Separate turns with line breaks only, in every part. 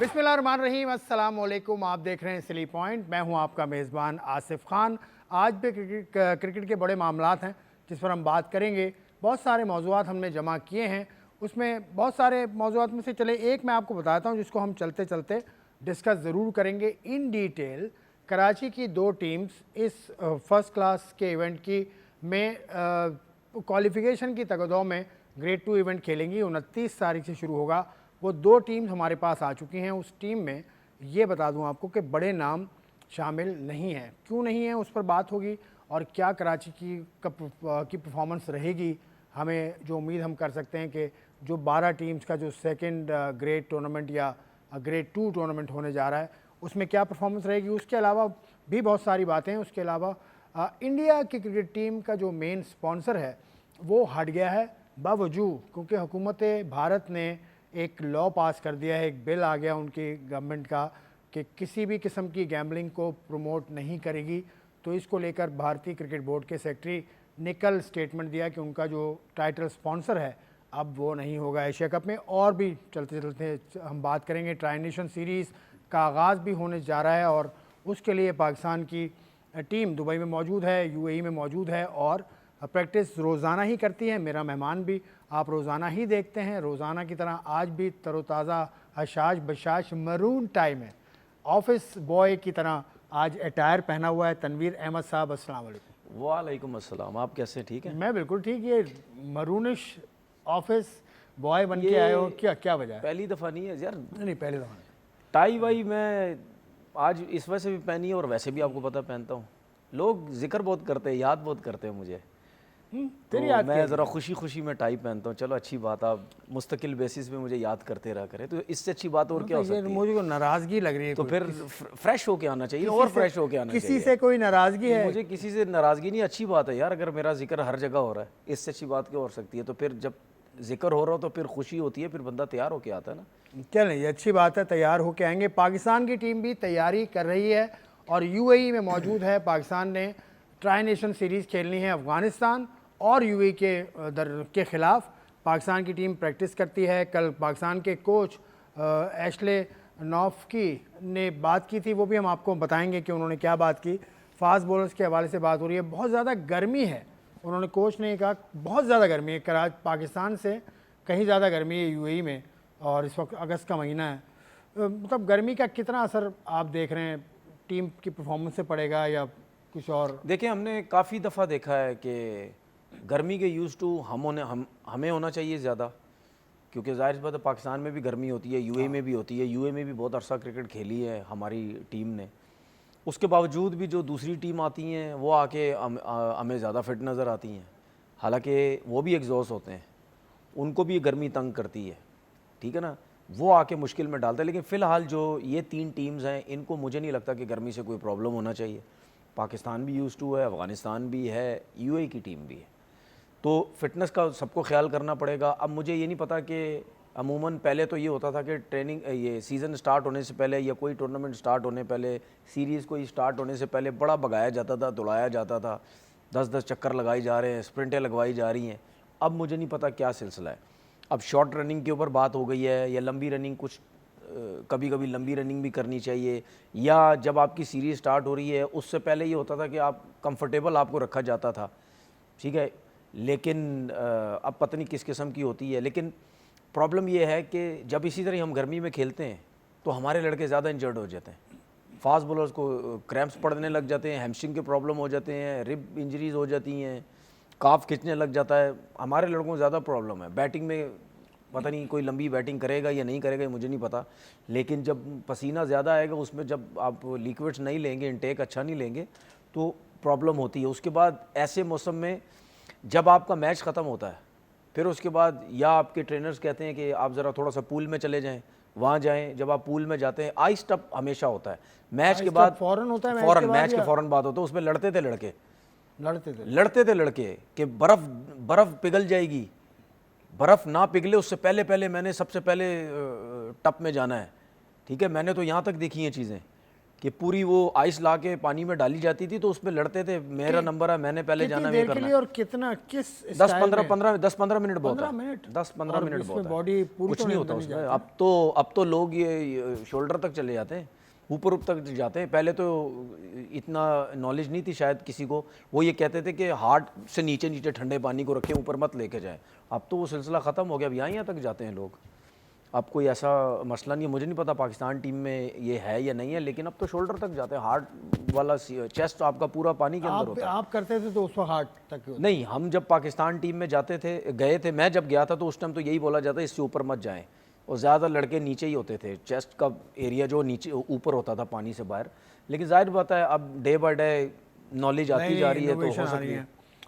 बिस्मिल्लाहिर्रहमानिर्रहीम, अस्सलाम वालेकुम। आप देख रहे हैं स्ली पॉइंट। मैं हूं आपका मेज़बान आसिफ खान। आज भी क्रिकेट के बड़े मामलात हैं जिस पर हम बात करेंगे। बहुत सारे मौज़ूआत हमने जमा किए हैं, उसमें बहुत सारे मौज़ूआत में से चले एक मैं आपको बताता हूं जिसको हम चलते चलते डिस्कस ज़रूर करेंगे इन डिटेल। कराची की दो टीम्स इस फर्स्ट क्लास के इवेंट की में क्वालिफ़िकेशन की तगदौ में ग्रेड 2 इवेंट खेलेंगी। 29 तारीख से शुरू होगा। वो दो टीम्स हमारे पास आ चुकी हैं। उस टीम में ये बता दूं आपको कि बड़े नाम शामिल नहीं हैं। क्यों नहीं हैं उस पर बात होगी, और क्या कराची की परफॉर्मेंस रहेगी। हमें जो उम्मीद हम कर सकते हैं कि जो 12 टीम्स का जो सेकंड ग्रेड टूर्नामेंट या ग्रेड 2 टूर्नामेंट होने जा रहा है उसमें क्या परफॉर्मेंस रहेगी। उसके अलावा भी बहुत सारी बातें हैं। उसके अलावा इंडिया की क्रिकेट टीम का जो मेन स्पॉन्सर है वो हट गया है, बावजूद क्योंकि हुकूमत भारत ने एक लॉ पास कर दिया है, एक बिल आ गया उनकी गवर्नमेंट का कि किसी भी किस्म की गैम्बलिंग को प्रमोट नहीं करेगी। तो इसको लेकर भारतीय क्रिकेट बोर्ड के सेक्रेटरी ने कल स्टेटमेंट दिया कि उनका जो टाइटल स्पॉन्सर है अब वो नहीं होगा एशिया कप में। और भी चलते चलते हम बात करेंगे, ट्राई नेशन सीरीज़ का आगाज़ भी होने जा रहा है और उसके लिए पाकिस्तान की टीम दुबई में मौजूद है, यूएई में मौजूद है और प्रैक्टिस रोज़ाना ही करती है। मेरा मेहमान भी आप रोज़ाना ही देखते हैं, रोज़ाना की तरह आज भी तरोताज़ा हशाश बशाश मरून टाइम है। ऑफिस बॉय की तरह आज अटायर पहना हुआ है तनवीर अहमद साहब। अस्सलाम वालेकुम।
वालेकुम अस्सलाम। आप कैसे? ठीक है,
मैं बिल्कुल ठीक। ये मरूनिश ऑफिस बॉय बन के आए हो, क्या क्या वजह है?
पहली दफ़ा नहीं है यार।
नहीं, पहले दफ़ा नहीं।
टाई वाई मैं आज इस वजह से भी पहनी है और वैसे भी आपको पता पहनता हूँ। लोग जिक्र बहुत करते हैं, याद बहुत करते हैं मुझे, तो
तेरी याद
मैं ज़रा खुशी खुशी में टाई पहनता हूँ। चलो अच्छी बात, आप मुस्तकिल बेसिस पे मुझे याद करते रहा करें, तो इससे अच्छी बात और क्या हो सकती है।
मुझे को नाराज़गी लग रही है,
तो फिर फ्रेश होके आना चाहिए और फ्रेश होके आना चाहिए।
किसी से कोई नाराज़गी है?
मुझे किसी से नाराज़गी नहीं, अच्छी बात है यार। अगर मेरा जिक्र हर जगह हो रहा है, इससे अच्छी बात क्या हो सकती है। तो फिर जब जिक्र हो रहा हो तो फिर खुशी होती है, फिर बंदा तैयार होके आता है ना।
चलें, ये अच्छी बात है, तैयार होके आएंगे। पाकिस्तान की टीम भी तैयारी कर रही है और यूएई में मौजूद है। पाकिस्तान ने ट्राई नेशन सीरीज़ खेलनी है अफ़गानिस्तान और यूएई के ख़िलाफ़। पाकिस्तान की टीम प्रैक्टिस करती है। कल पाकिस्तान के कोच एशले नॉफ्की ने बात की थी, वो भी हम आपको बताएंगे कि उन्होंने क्या बात की। फास्ट बॉलर्स के हवाले से बात हो रही है। बहुत ज़्यादा गर्मी है, उन्होंने कोच ने कहा बहुत ज़्यादा गर्मी है। कराची पाकिस्तान से कहीं ज़्यादा गर्मी है यूएई में, और इस वक्त अगस्त का महीना है। मतलब गर्मी का कितना असर आप देख रहे हैं, टीम की परफॉर्मेंस से पड़ेगा या कुछ और?
देखिए, हमने काफ़ी दफ़ा देखा है कि गर्मी के यूज़ टू हमें होना चाहिए ज़्यादा, क्योंकि ज़ाहिर सी बात है पाकिस्तान में भी गर्मी होती है, यूएई में भी होती है। यूएई में भी बहुत अरसा क्रिकेट खेली है हमारी टीम ने। उसके बावजूद भी जो दूसरी टीम आती हैं वो आके हमें ज़्यादा फिट नज़र आती हैं, हालांकि वो भी एग्जॉस्ट होते हैं, उनको भी गर्मी तंग करती है, ठीक है ना। वो आके मुश्किल में डालते हैं। लेकिन फ़िलहाल जो ये तीन टीम्स हैं, इनको मुझे नहीं लगता कि गर्मी से कोई प्रॉब्लम होना चाहिए। पाकिस्तान भी यूज़ टू है, अफ़गानिस्तान भी है, यूएई की टीम भी है। तो फ़िटनेस का सबको ख्याल करना पड़ेगा। अब मुझे ये नहीं पता कि अमूमन पहले तो ये होता था कि ट्रेनिंग ये सीज़न स्टार्ट होने से पहले या कोई टूर्नामेंट स्टार्ट होने पहले, सीरीज़ कोई स्टार्ट होने से पहले बड़ा भगाया जाता था, दौड़ाया जाता था, 10-10 चक्कर लगाई जा रहे हैं, स्प्रिंटें लगवाई जा रही हैं। अब मुझे नहीं पता क्या सिलसिला है। अब शॉर्ट रनिंग के ऊपर बात हो गई है या लंबी रनिंग, कुछ कभी कभी लंबी रनिंग भी करनी चाहिए, या जब आपकी सीरीज़ स्टार्ट हो रही है उससे पहले ये होता था कि आप कंफर्टेबल आपको रखा जाता था, ठीक है। लेकिन अब पता नहीं किस किस्म की होती है। लेकिन प्रॉब्लम ये है कि जब इसी तरह हम गर्मी में खेलते हैं तो हमारे लड़के ज़्यादा इंजर्ड हो जाते हैं। फास्ट बॉलर्स को क्रैम्प्स पड़ने लग जाते हैं, हैमस्ट्रिंग के प्रॉब्लम हो जाते हैं, रिब इंजरीज़ हो जाती हैं, काफ खिंचने लग जाता है। हमारे लड़कों को ज़्यादा प्रॉब्लम है। बैटिंग में पता नहीं कोई लंबी बैटिंग करेगा या नहीं करेगा, मुझे नहीं पता। लेकिन जब पसीना ज़्यादा आएगा, उसमें जब आप लिक्विड्स नहीं लेंगे, इनटेक अच्छा नहीं लेंगे, तो प्रॉब्लम होती है। उसके बाद ऐसे मौसम में जब आपका मैच ख़त्म होता है, फिर उसके बाद या आपके ट्रेनर्स कहते हैं कि आप ज़रा थोड़ा सा पूल में चले जाएं, वहाँ जाएं। जब आप पूल में जाते हैं, आइस टप हमेशा होता है मैच के बाद,
फ़ौरन होता है
फ़ौरन मैच के फ़ौरन बाद होता है। उसमें लड़ते थे लड़के कि बर्फ़ पिघल जाएगी, बर्फ़ ना पिघले उससे पहले पहले मैंने सबसे पहले टप में जाना है, ठीक है। मैंने तो यहाँ तक देखी हैं चीज़ें कि पूरी वो आइस ला के पानी में डाली जाती थी, तो उसमें लड़ते थे, मेरा नंबर है, मैंने पहले
कितनी
जाना,
देर
मैं
के
करना
लिए और कितना किस
10-15 मिनट बहुत
15
है।
मिनट
10-15
और
मिनट
इसमें
बहुत है,
बॉडी पूरी
कुछ
तो
नहीं
अंदर
होता
नहीं
उसमें।
जाती।
अब तो लोग ये शोल्डर तक चले जाते हैं, ऊपर तक जाते हैं। पहले तो इतना नॉलेज नहीं थी शायद किसी को, वो ये कहते थे कि हार्ट से नीचे नीचे ठंडे पानी को रखें, ऊपर मत लेके जाएं। अब तो वो सिलसिला ख़त्म हो गया, अब यहाँ तक जाते हैं लोग। अब कोई ऐसा मसला नहीं है, मुझे नहीं पता पाकिस्तान टीम में ये है या नहीं है, लेकिन अब तो शोल्डर तक जाते हैं। हार्ट वाला चेस्ट आपका पूरा पानी के अंदर होता है।
आप करते थे तो उस वक्त हार्ट तक ही होता
नहीं, हम जब पाकिस्तान टीम में जाते थे, गए थे, मैं जब गया था तो उस टाइम तो यही बोला जाता इससे ऊपर मत जाएं, और ज़्यादा लड़के नीचे ही होते थे, चेस्ट का एरिया जो नीचे ऊपर होता था पानी से बाहर। लेकिन जाहिर बात है अब डे बाय डे नॉलेज आती जा रही है, तो हो सकती है।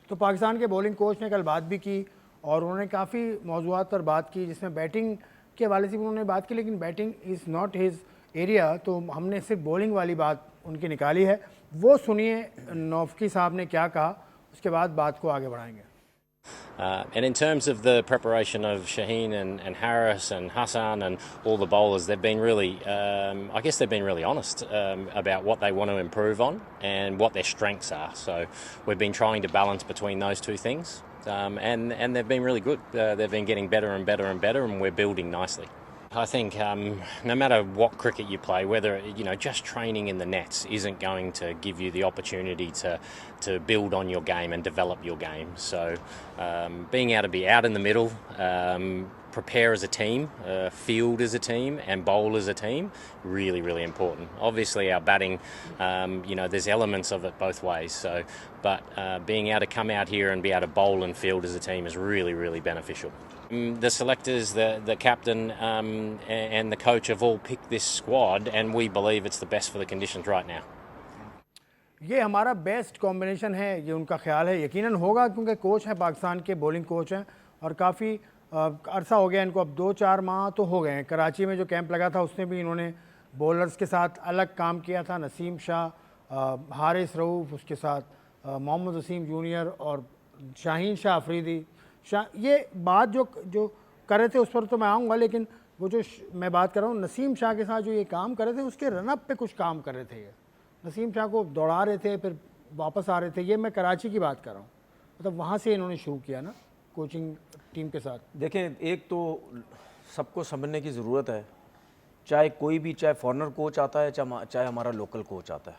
तो पाकिस्तान के बॉलिंग कोच ने कल बात भी की और उन्होंने काफ़ी मौज़ूआत पर बात की, जिसमें बैटिंग के हवाले से भी उन्होंने बात की, लेकिन batting is not his area, तो हमने सिर्फ बॉलिंग वाली बात उनकी निकाली है। वो सुनिए नौफकी साहब ने क्या कहा, उसके बाद बात को आगे बढ़ाएंगे।
And in terms of the preparation of Shaheen and Harris and Hassan and all the bowlers, they've been really, I guess they've been really honest about what they want to improve on and what their strengths are. So we've been trying to balance between those two things, and they've been really good. They've been getting better and better and better, and we're building nicely. I think no matter what cricket you play, whether just training in the nets isn't going to give you the opportunity to build on your game and develop your game. So being able to be out in the middle, prepare as a team, field as a team, and bowl as a team, really, really important. Obviously, our batting, there's elements of it both ways. So, but being able to come out here and be able to bowl and field as a team is really, really beneficial. The selectors, the captain, and the coach have all picked this squad, and we believe it's the best for the conditions right now.
ये हमारा best combination है, ये उनका ख्याल है। यकीनन होगा क्योंकि कोच हैं, पाकिस्तान के बॉलिंग कोच हैं और काफ़ी अरसा हो गया इनको, अब 2-4 माह तो हो गए हैं। कराची में जो कैंप लगा था उसमें भी इन्होंने बॉलर्स के साथ अलग काम किया था, नसीम शाह, हारिस रऊफ़, उसके साथ मोहम्मद वसीम जूनियर और शाहीन शाह अफरीदी। ये बात जो कर रहे थे उस पर तो मैं आऊँगा, लेकिन वो जो मैं बात कर रहा हूँ नसीम शाह के साथ जो ये काम कर रहे थे, उसके रनअप पे कुछ काम कर रहे थे। ये नसीम शाह को दौड़ा रहे थे, फिर वापस आ रहे थे। ये मैं कराची की बात कर रहा हूँ, मतलब वहाँ से इन्होंने शुरू किया ना कोचिंग टीम के साथ।
देखें, एक तो सबको समझने की ज़रूरत है, चाहे कोई भी, चाहे फॉरेनर कोच आता है, चाहे हमारा लोकल कोच आता है,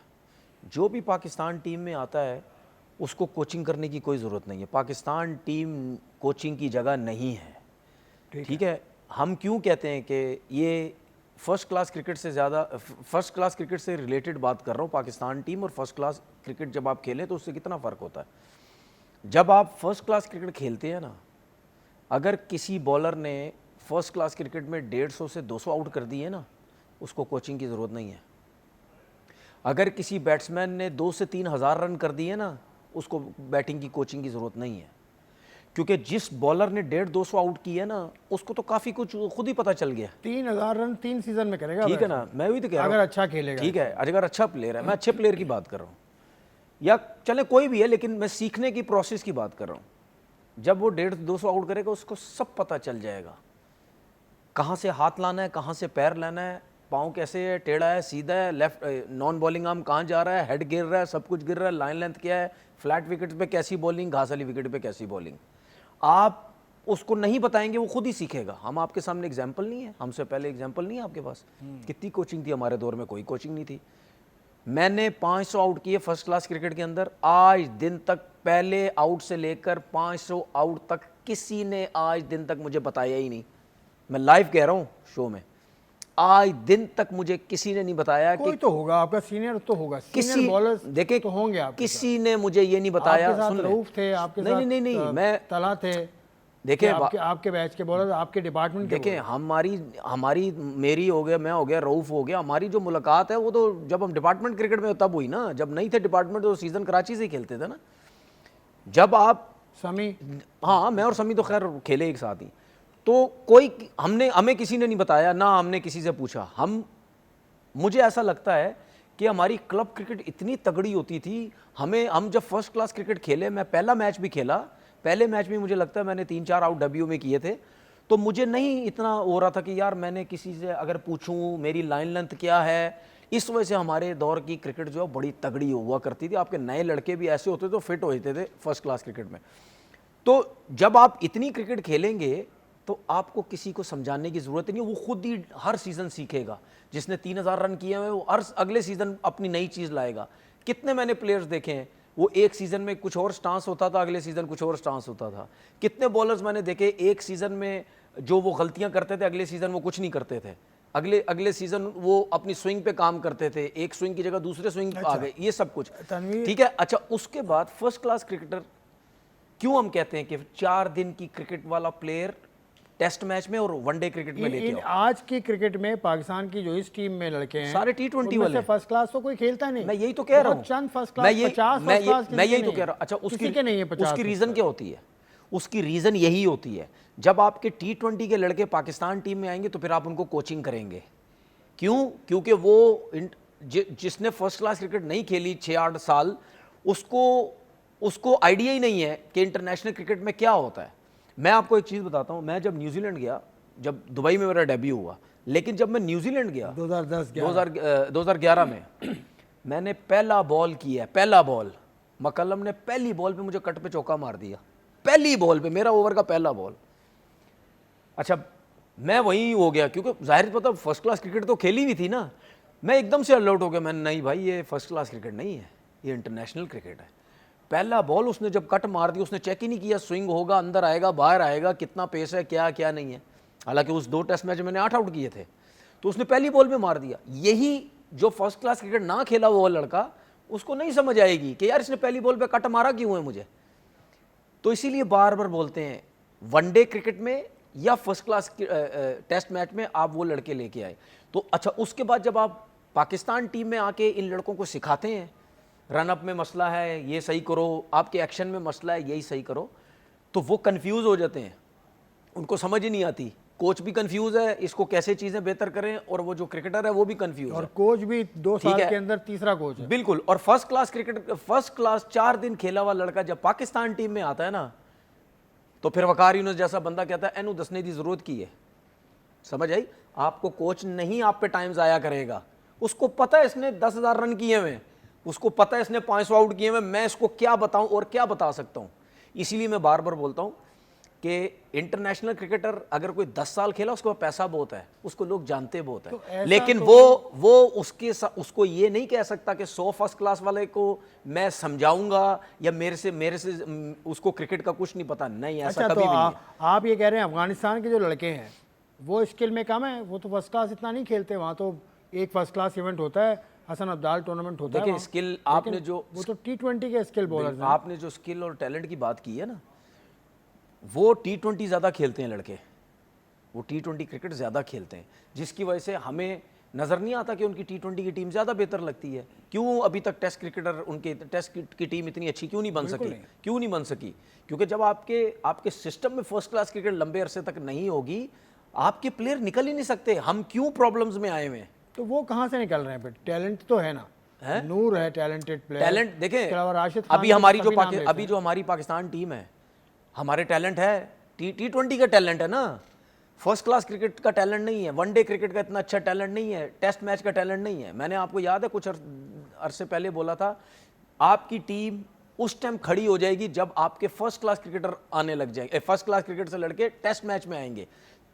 जो भी पाकिस्तान टीम में आता है उसको कोचिंग करने की कोई ज़रूरत नहीं है। पाकिस्तान टीम कोचिंग की जगह नहीं है, ठीक है। हम क्यों कहते हैं कि ये फर्स्ट क्लास क्रिकेट से ज़्यादा, फर्स्ट क्लास क्रिकेट से रिलेटेड बात कर रहा हूँ। पाकिस्तान टीम और फर्स्ट क्लास क्रिकेट जब आप खेलें तो उससे कितना फ़र्क होता है। जब आप फर्स्ट क्लास क्रिकेट खेलते हैं ना, अगर किसी बॉलर ने फर्स्ट क्लास क्रिकेट में 150 से 200 आउट कर दिए ना, उसको कोचिंग की ज़रूरत नहीं है। अगर किसी बैट्समैन ने 2 से 3 हज़ार रन कर दिए ना, उसको बैटिंग की कोचिंग की ज़रूरत नहीं है, क्योंकि जिस बॉलर ने 150-200 आउट किया ना, उसको तो काफ़ी कुछ खुद ही पता चल गया।
3000 रन 3 सीज़न में करेगा,
ठीक है ना। मैं भी तो कह रहा हूँ
अगर अच्छा खेलेगा,
ठीक है, अगर अच्छा प्लेयर है। मैं अच्छे प्लेयर की बात कर रहा हूँ, या चले कोई भी है, लेकिन मैं सीखने की प्रोसेस की बात कर रहा हूँ। जब वो 150-200 आउट करेगा, उसको सब पता चल जाएगा, कहाँ से हाथ लाना है, कहाँ से पैर लाना है, पाँव कैसे है, टेढ़ा है, सीधा है, लेफ्ट नॉन बॉलिंग आर्म कहाँ जा रहा है, हेड गिर रहा है, सब कुछ गिर रहा है, लाइन लेंथ क्या है, फ्लैट विकेट पे कैसी बॉलिंग, घास वाली विकेट पे कैसी बॉलिंग। आप उसको नहीं बताएंगे, वो खुद ही सीखेगा। हम आपके सामने एग्जाम्पल नहीं है, हमसे पहले एग्जाम्पल नहीं है आपके पास। कितनी कोचिंग थी हमारे दौर में? कोई कोचिंग नहीं थी। मैंने 500 आउट किए फर्स्ट क्लास क्रिकेट के अंदर। आज दिन तक पहले आउट से लेकर 500 आउट तक किसी ने आज दिन तक मुझे बताया ही नहीं। मैं लाइव कह रहा हूँ शो में, आज दिन तक मुझे किसी ने नहीं बताया
कोई
कि
तो होगा आपका सीनियर, तो होगा
किसी
बॉलर्स
देखे
तो होंगे आपके
किसी ने मुझे ये नहीं बताया।
आपके साथ
सुन ले।
रऊफ थे, आपके
नहीं,
साथ
नहीं, नहीं, मैं
तला थे,
देखे
आपके बैच के बॉलर, आपके डिपार्टमेंट के
देखें, हमारी मेरी हो गया, मैं हो गया, रऊफ हो गया, हमारी जो मुलाकात है वो तो जब हम डिपार्टमेंट क्रिकेट में तब हुई ना। जब नहीं थे डिपार्टमेंट तो सीजन कराची से ही खेलते थे ना। जब आप
समी,
हाँ, मैं और समी तो खैर खेले एक साथ ही। तो कोई हमें किसी ने नहीं बताया, ना हमने किसी से पूछा। मुझे ऐसा लगता है कि हमारी क्लब क्रिकेट इतनी तगड़ी होती थी। हम जब फर्स्ट क्लास क्रिकेट खेले, मैं पहला मैच भी खेला, पहले मैच में मुझे लगता है मैंने 3-4 आउट डब्ल्यू में किए थे, तो मुझे नहीं इतना हो रहा था कि यार मैंने किसी से अगर पूछूं मेरी लाइन लेंथ क्या है। इस वजह से हमारे दौर की क्रिकेट जो है बड़ी तगड़ी हुआ करती थी। आपके नए लड़के भी ऐसे होते थे, फिट होते थे फर्स्ट क्लास क्रिकेट में। तो जब आप इतनी क्रिकेट खेलेंगे तो आपको किसी को समझाने की ज़रूरत नहीं है, वो खुद ही हर सीज़न सीखेगा। जिसने 3000 रन किए हुए वो हर अगले सीज़न अपनी नई चीज़ लाएगा। कितने मैंने प्लेयर्स देखे हैं, वो एक सीज़न में कुछ और स्टांस होता था, अगले सीज़न कुछ और स्टांस होता था। कितने बॉलर्स मैंने देखे, एक सीज़न में जो वो गलतियां करते थे अगले सीज़न वो कुछ नहीं करते थे, अगले सीज़न वो अपनी स्विंग पे काम करते थे, एक स्विंग की जगह दूसरे स्विंग आ गए, ये सब कुछ ठीक है। अच्छा, उसके बाद फर्स्ट क्लास क्रिकेटर क्यों हम कहते हैं कि 4 दिन की क्रिकेट वाला प्लेयर टेस्ट मैच में और वनडे क्रिकेट में लेके आओ।
आज की क्रिकेट में पाकिस्तान की जो इस टीम में लड़के हैं
सारे T20 वाले
फर्स्ट क्लास तो कोई खेलता नहीं।
मैं यही तो कह रहा हूँ,
चंद फर्स्ट क्लास, 50 फर्स्ट क्लास
मैं यही तो कह रहा हूँ। अच्छा, उसकी रीजन क्या होती है? उसकी रीजन यही होती है, जब आपके T20 के लड़के पाकिस्तान टीम में आएंगे तो फिर आप उनको कोचिंग करेंगे। क्यों? क्योंकि वो जिसने फर्स्ट क्लास क्रिकेट नहीं खेली 6-8 साल, उसको आइडिया ही नहीं है कि इंटरनेशनल क्रिकेट में क्या होता है। मैं आपको एक चीज़ बताता हूँ, मैं जब न्यूजीलैंड गया, जब दुबई में मेरा डेब्यू हुआ, लेकिन जब मैं न्यूजीलैंड गया 2011 में मैंने पहला बॉल किया, पहला बॉल मकल्लम ने पहली बॉल पे मुझे कट पे चौका मार दिया, पहली बॉल पे, मेरा ओवर का पहला बॉल। अच्छा, मैं वहीं हो गया, क्योंकि जाहिर पता फर्स्ट क्लास क्रिकेट तो खेली हुई थी ना। मैं एकदम से अलर्ट हो गया, मैंने नहीं भाई ये फर्स्ट क्लास क्रिकेट नहीं है, ये इंटरनेशनल क्रिकेट है। पहला बॉल उसने जब कट मार दी, उसने चेक ही नहीं किया स्विंग होगा, अंदर आएगा, बाहर आएगा, कितना पेस है, क्या क्या नहीं है। हालांकि उस 2 टेस्ट मैच में मैंने 8 आउट किए थे, तो उसने पहली बॉल में मार दिया। यही जो फर्स्ट क्लास क्रिकेट ना खेला वो लड़का, उसको नहीं समझ आएगी कि यार इसने पहली बॉल पे कट मारा क्यों है मुझे। तो इसीलिए बार बार बोलते हैं वनडे क्रिकेट में या फर्स्ट क्लास टेस्ट मैच में आप वो लड़के लेके आए। तो अच्छा, उसके बाद जब आप पाकिस्तान टीम में आके इन लड़कों को सिखाते हैं, रनअप में मसला है ये सही करो, आपके एक्शन में मसला है यही सही करो, तो वो कंफ्यूज हो जाते हैं, उनको समझ ही नहीं आती। कोच भी कंफ्यूज है, इसको कैसे चीज़ें बेहतर करें, और वो जो क्रिकेटर है वो भी कंफ्यूज है,
और कोच भी 2 साल के अंदर तीसरा कोच है।
बिल्कुल। और first class cricket, first class 4 दिन खेला हुआ लड़का जब पाकिस्तान टीम में आता है ना, तो फिर वकार यूनुस जैसा बंदा कहता है एनू दसने की जरूरत की है। समझ आई? आपको कोच नहीं आप पे टाइम जाया करेगा, उसको पता है इसने 10,000 रन किए हुए, उसको पता है इसने 500 आउट किए हुए, मैं इसको क्या बताऊं और क्या बता सकता हूं। इसीलिए मैं बार बार बोलता हूं कि इंटरनेशनल क्रिकेटर अगर कोई 10 साल खेला, उसके पास पैसा बहुत है, उसको लोग जानते बहुत है,
तो
लेकिन वो उसको ये नहीं कह सकता कि 100 फर्स्ट क्लास वाले को मैं समझाऊंगा या मेरे से उसको क्रिकेट का कुछ नहीं पता। नहीं, ऐसा
अच्छा,
कभी
तो
भी नहीं।
आप ये कह रहे हैं अफगानिस्तान के जो लड़के हैं वो स्किल में कम है, वो तो फर्स्ट क्लास इतना नहीं खेलते, वहाँ तो एक फर्स्ट क्लास इवेंट होता है, हसन अब्दाल टूर्नामेंट होता है।
देखिए स्किल, आपने जो
वो तो T20 के स्किल बॉलर्स हैं।
आपने जो स्किल और टैलेंट की बात की है ना, वो T20 ज़्यादा खेलते हैं लड़के, वो T20 क्रिकेट ज़्यादा खेलते हैं, जिसकी वजह से हमें नज़र नहीं आता कि उनकी T20 की टीम ज़्यादा बेहतर लगती है। क्यों अभी तक टेस्ट क्रिकेटर, उनके टेस्ट की टीम इतनी अच्छी क्यों नहीं बन सकी? क्यों नहीं बन सकी? क्योंकि जब आपके सिस्टम में फर्स्ट क्लास क्रिकेट लंबे अरसे तक नहीं होगी, आपके प्लेयर निकल ही नहीं सकते। हम क्यों प्रॉब्लम्स में आए हुए हैं?
तो वो कहाँ से निकल रहे हैं? फिर टैलेंट तो है ना, नूर है टैलेंटेड प्लेयर,
टैलेंट देखें,
राशिद
अभी जो हमारी पाकिस्तान टीम है, हमारे टैलेंट है, T20 का टैलेंट है ना, फर्स्ट क्लास क्रिकेट का टैलेंट नहीं है, वनडे क्रिकेट का इतना अच्छा टैलेंट नहीं है, टेस्ट मैच का टैलेंट नहीं है। मैंने आपको याद है कुछ अरसे पहले बोला था, आपकी टीम उस टाइम खड़ी हो जाएगी जब आपके फर्स्ट क्लास क्रिकेटर आने लग जाएंगे, फर्स्ट क्लास क्रिकेट से लड़के टेस्ट मैच में आएंगे,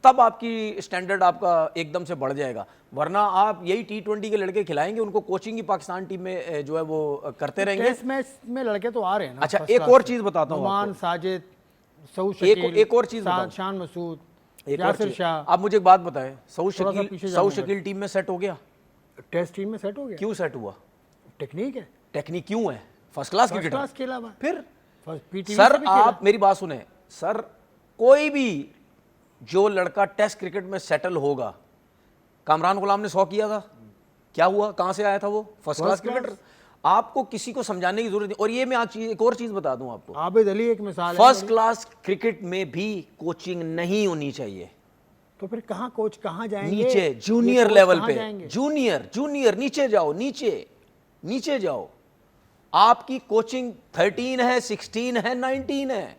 तब आपकी स्टैंडर्ड आपका एकदम से बढ़ जाएगा। वरना आप यही T20 के लड़के खिलाएंगे, उनको कोचिंग ही पाकिस्तान टीम में जो है वो करते रहेंगे।
टेस्ट मैच में लड़के तो आ रहे हैं ना।
अच्छा, एक और चीज बताता हूँ
नुमान, साजिद, सऊद शकील,
एक और चीज बताऊं,
शान मसूद,
यासिर
शाह।
आप मुझे एक बात बताएं, सऊद शकील टीम में सेट हो गया?
टेस्ट टीम में सेट हो गया।
क्यों सेट हुआ?
टेक्निक है।
टेक्निक क्यों है? फर्स्ट क्लास क्रिकेटर,
क्लास खेला हुआ।
फिर
PTV
सर आप मेरी बात सुने सर, कोई भी जो लड़का टेस्ट क्रिकेट में सेटल होगा, कामरान गुलाम ने 100 किया था, क्या हुआ? कहां से आया था वो? First class cricketer. आपको किसी को समझाने की जरूरत नहीं। और ये मैं आज एक और चीज बता दूं आपको,
आबिद अली एक मिसाल है।
फर्स्ट क्लास क्रिकेट में भी कोचिंग नहीं होनी चाहिए।
तो फिर कहां कोच कहां जाएंगे?
नीचे जूनियर लेवल पे, जूनियर नीचे जाओ, नीचे जाओ। आपकी कोचिंग 13 है, 16 है, 19 है,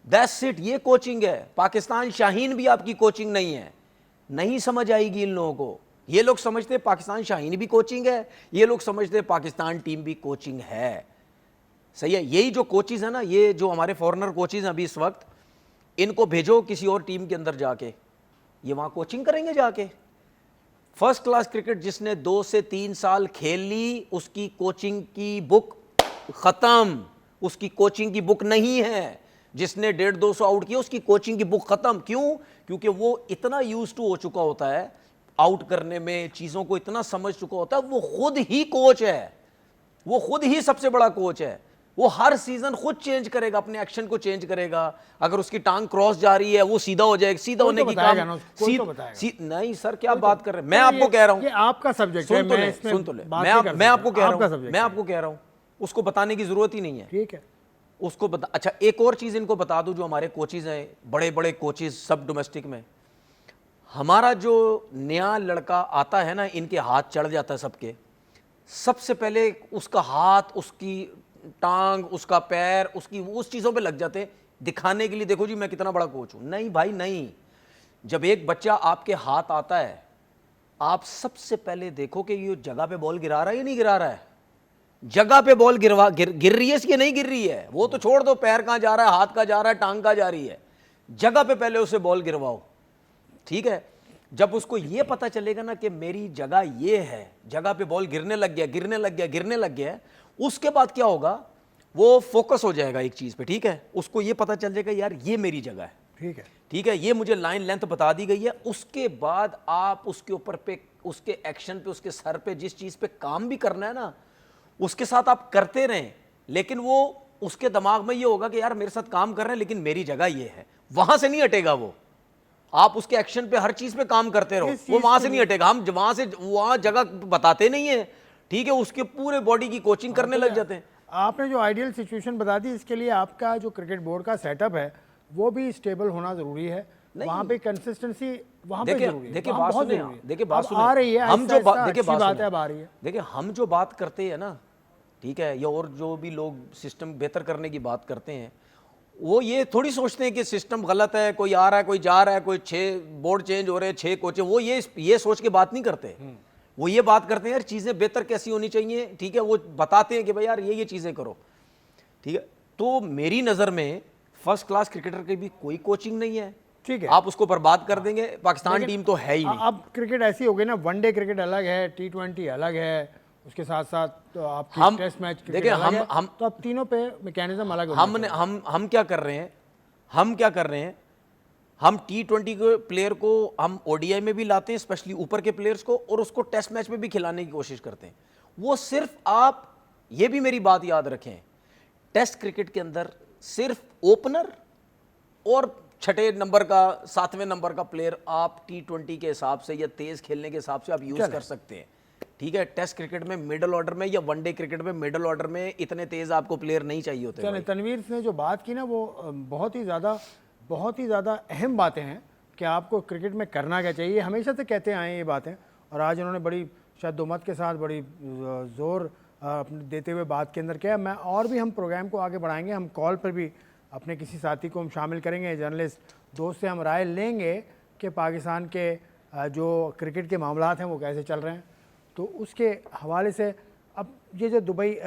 दैट्स इट, ये कोचिंग है। पाकिस्तान शाहीन भी आपकी कोचिंग नहीं है। नहीं समझ आएगी इन लोगों को, ये लोग समझते हैं पाकिस्तान शाहीन भी कोचिंग है, ये लोग समझते हैं पाकिस्तान टीम भी कोचिंग है। सही है, यही जो कोचेज है ना, ये जो हमारे फॉरेनर कोचेज हैं अभी इस वक्त, इनको भेजो किसी और टीम के अंदर जाके, ये वहां कोचिंग करेंगे जाके। फर्स्ट क्लास क्रिकेट जिसने 2 से 3 साल खेल ली, उसकी कोचिंग की बुक खत्म, उसकी कोचिंग की बुक नहीं है। जिसने 150-200 आउट किया, उसकी कोचिंग की बुक खत्म। क्यों? क्योंकि वो इतना यूज टू हो चुका होता है आउट करने में, चीजों को इतना समझ चुका होता है, वो खुद ही कोच है, वो खुद ही सबसे बड़ा कोच है। वो हर सीजन खुद चेंज करेगा, अपने एक्शन को चेंज करेगा। अगर उसकी टांग क्रॉस जा रही है, वो सीधा हो जाएगा, सीधा होने की काम नहीं सर, क्या बात कर रहे हैं? मैं आपको कह रहा हूं,
ये आपका सब्जेक्ट है, मैं इसमें
सुन तो ले,
बात
मैं आपको कह रहा हूं, उसको बताने की जरूरत ही नहीं है।
ठीक है,
उसको बता। अच्छा, एक और चीज इनको बता दूं, जो हमारे कोचेज हैं, बड़े बड़े कोचेज सब डोमेस्टिक में, हमारा जो नया लड़का आता है ना, इनके हाथ चढ़ जाता है सबके, सबसे पहले उसका हाथ, उसकी टांग, उसका पैर, उसकी उस चीजों पे लग जाते हैं दिखाने के लिए, देखो जी मैं कितना बड़ा कोच हूं। नहीं भाई नहीं, जब एक बच्चा आपके हाथ आता है, आप सबसे पहले देखो कि ये जगह पे बॉल गिरा रहा है या नहीं गिरा रहा है। जगह पे बॉल गिर रही है इसकी, नहीं गिर रही है, वो तो छोड़ दो, पैर कहां जा रहा है, हाथ कहां जा रहा है, टांग कहां जा रही है, जगह पे पहले उसे बॉल गिरवाओ। ठीक है, जब उसको ये पता चलेगा ना कि मेरी जगह ये है, जगह पे बॉल गिरने लग गया, गिरने लग गया, गिरने लग गया, उसके बाद क्या होगा, वो फोकस हो जाएगा एक चीज पे। ठीक है, उसको ये पता चल जाएगा यार ये मेरी जगह है,
ठीक है,
ठीक है, ये मुझे लाइन लेंथ बता दी गई है। उसके बाद आप उसके ऊपर पे, उसके एक्शन पे, उसके सर पे जिस चीज पे काम भी करना है ना, उसके साथ आप करते रहें, लेकिन वो उसके दिमाग में ये होगा कि यार मेरे साथ काम कर रहे हैं, लेकिन मेरी जगह ये है, वहां से नहीं हटेगा वो। आप उसके एक्शन पे, हर चीज पे काम करते रहो, वो वहां से नहीं हटेगा। हम वहां से वहां जगह बताते नहीं है, ठीक है, उसके पूरे बॉडी की कोचिंग करने लग जाते हैं।
आपने जो आइडियल सिचुएशन बता दी, इसके लिए आपका जो क्रिकेट बोर्ड का सेटअप है वो भी स्टेबल होना जरूरी है, वहां पे कंसिस्टेंसी वहां पे जरूरी है।
देखिए बात सुनिए, देखिए बात सुनिए,
आ रही है,
हम जो बात, देखिए
बात
बात
है, अब आ रही है।
देखिए हम जो बात करते हैं ना, ठीक है, ये और जो भी लोग सिस्टम बेहतर करने की बात करते हैं, वो ये थोड़ी सोचते हैं कि सिस्टम गलत है, कोई आ रहा है, कोई जा रहा है, कोई 6 बोर्ड चेंज हो रहे हैं, 6 कोच, वो ये सोच के बात नहीं करते। वो ये बात करते हैं यार चीजें बेहतर कैसी होनी चाहिए, ठीक है, वो बताते हैं कि भाई यार ये चीजें करो, ठीक है। तो मेरी नजर में फर्स्ट क्लास क्रिकेटर की भी कोई कोचिंग नहीं है,
ठीक है,
आप उसको बर्बाद कर देंगे। पाकिस्तान टीम तो है ही नहीं।
अब क्रिकेट ऐसी हो गई ना, वनडे क्रिकेट अलग है, T20 अलग है, उसके साथ साथ तो आपकी टेस्ट मैच क्रिकेट
देखिए
अलग है,
हम
तो अब तीनों पे मैकेनिज्म अलग
हम क्या कर रहे हैं, हम T20 के प्लेयर को हम ODI में भी लाते हैं, स्पेशली ऊपर के प्लेयर्स को, और उसको टेस्ट मैच में भी खिलाने की कोशिश करते हैं। वो सिर्फ, आप ये भी मेरी बात याद रखें, टेस्ट क्रिकेट के अंदर सिर्फ ओपनर और 6 नंबर का, 7वें नंबर का प्लेयर आप T20 के हिसाब से या तेज खेलने के हिसाब से आप यूज कर सकते हैं, ठीक है। टेस्ट क्रिकेट में मिडिल ऑर्डर में या वनडे क्रिकेट में मिडिल ऑर्डर में इतने तेज आपको प्लेयर नहीं चाहिए होते।
चलिए, तनवीर ने जो बात की ना, वो बहुत ही ज़्यादा अहम बातें हैं कि आपको क्रिकेट में करना क्या चाहिए। हमेशा से कहते आए हैं ये बातें, और आज उन्होंने बड़ी शद्दोमत के साथ, बड़ी ज़ोर देते हुए बात के अंदर किया। मैं और भी हम प्रोग्राम को आगे बढ़ाएंगे, हम कॉल पर भी अपने किसी साथी को हम शामिल करेंगे, जर्नलिस्ट दोस्त से हम राय लेंगे कि पाकिस्तान के जो क्रिकेट के मामलात हैं वो कैसे चल रहे हैं। तो उसके हवाले से अब ये जो दुबई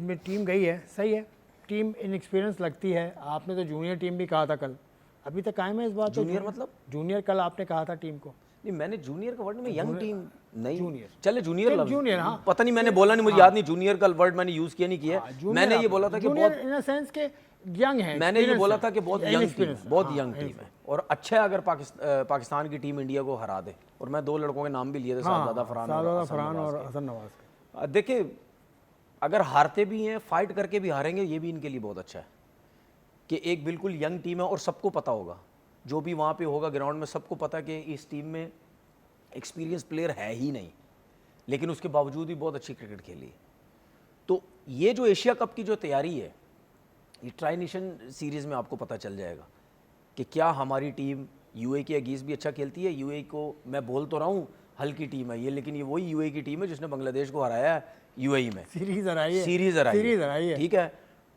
में टीम गई है, सही है, टीम इनएक्सपीरियंस लगती है। आपने तो जूनियर टीम भी कहा था कल, अभी तक कायम है इस बात?
जूनियर मतलब
जूनियर कल आपने कहा था टीम को।
नहीं, मैंने जूनियर का वर्ड में यंग टीम नहीं,
जूनियर,
चले जूनियर,
हाँ,
पता नहीं मैंने बोला नहीं, मुझे याद नहीं, जूनियर का वर्ड मैंने यूज किया नहीं किया। मैंने ये बोला था कि बहुत
इन सेंस के यंग है,
मैंने ये बोला था कि बहुत यंग टीम है, और अच्छा है अगर पाकिस्तान की टीम इंडिया को हरा दे। और मैं 2 लड़कों के नाम भी लिए थे, सादात फरहान और हसन नवाज। देखिए, अगर हारते भी हैं, फाइट करके भी हारेंगे, ये भी इनके लिए बहुत अच्छा है कि एक बिल्कुल यंग टीम है, और सबको पता होगा, जो भी वहाँ पे होगा ग्राउंड में, सबको पता कि इस टीम में एक्सपीरियंस प्लेयर है ही नहीं, लेकिन उसके बावजूद भी बहुत अच्छी क्रिकेट खेली। तो ये जो एशिया कप की जो तैयारी है, ये ट्राई नेशन सीरीज़ में आपको पता चल जाएगा कि क्या हमारी टीम यूएई के अगेंस्ट भी अच्छा खेलती है। यूएई को मैं बोल तो रहा हूँ हल्की टीम है ये, लेकिन ये वही यूएई की टीम है जिसने बांग्लादेश को हराया है यूएई में, सीरीज़ हराई है, ठीक है।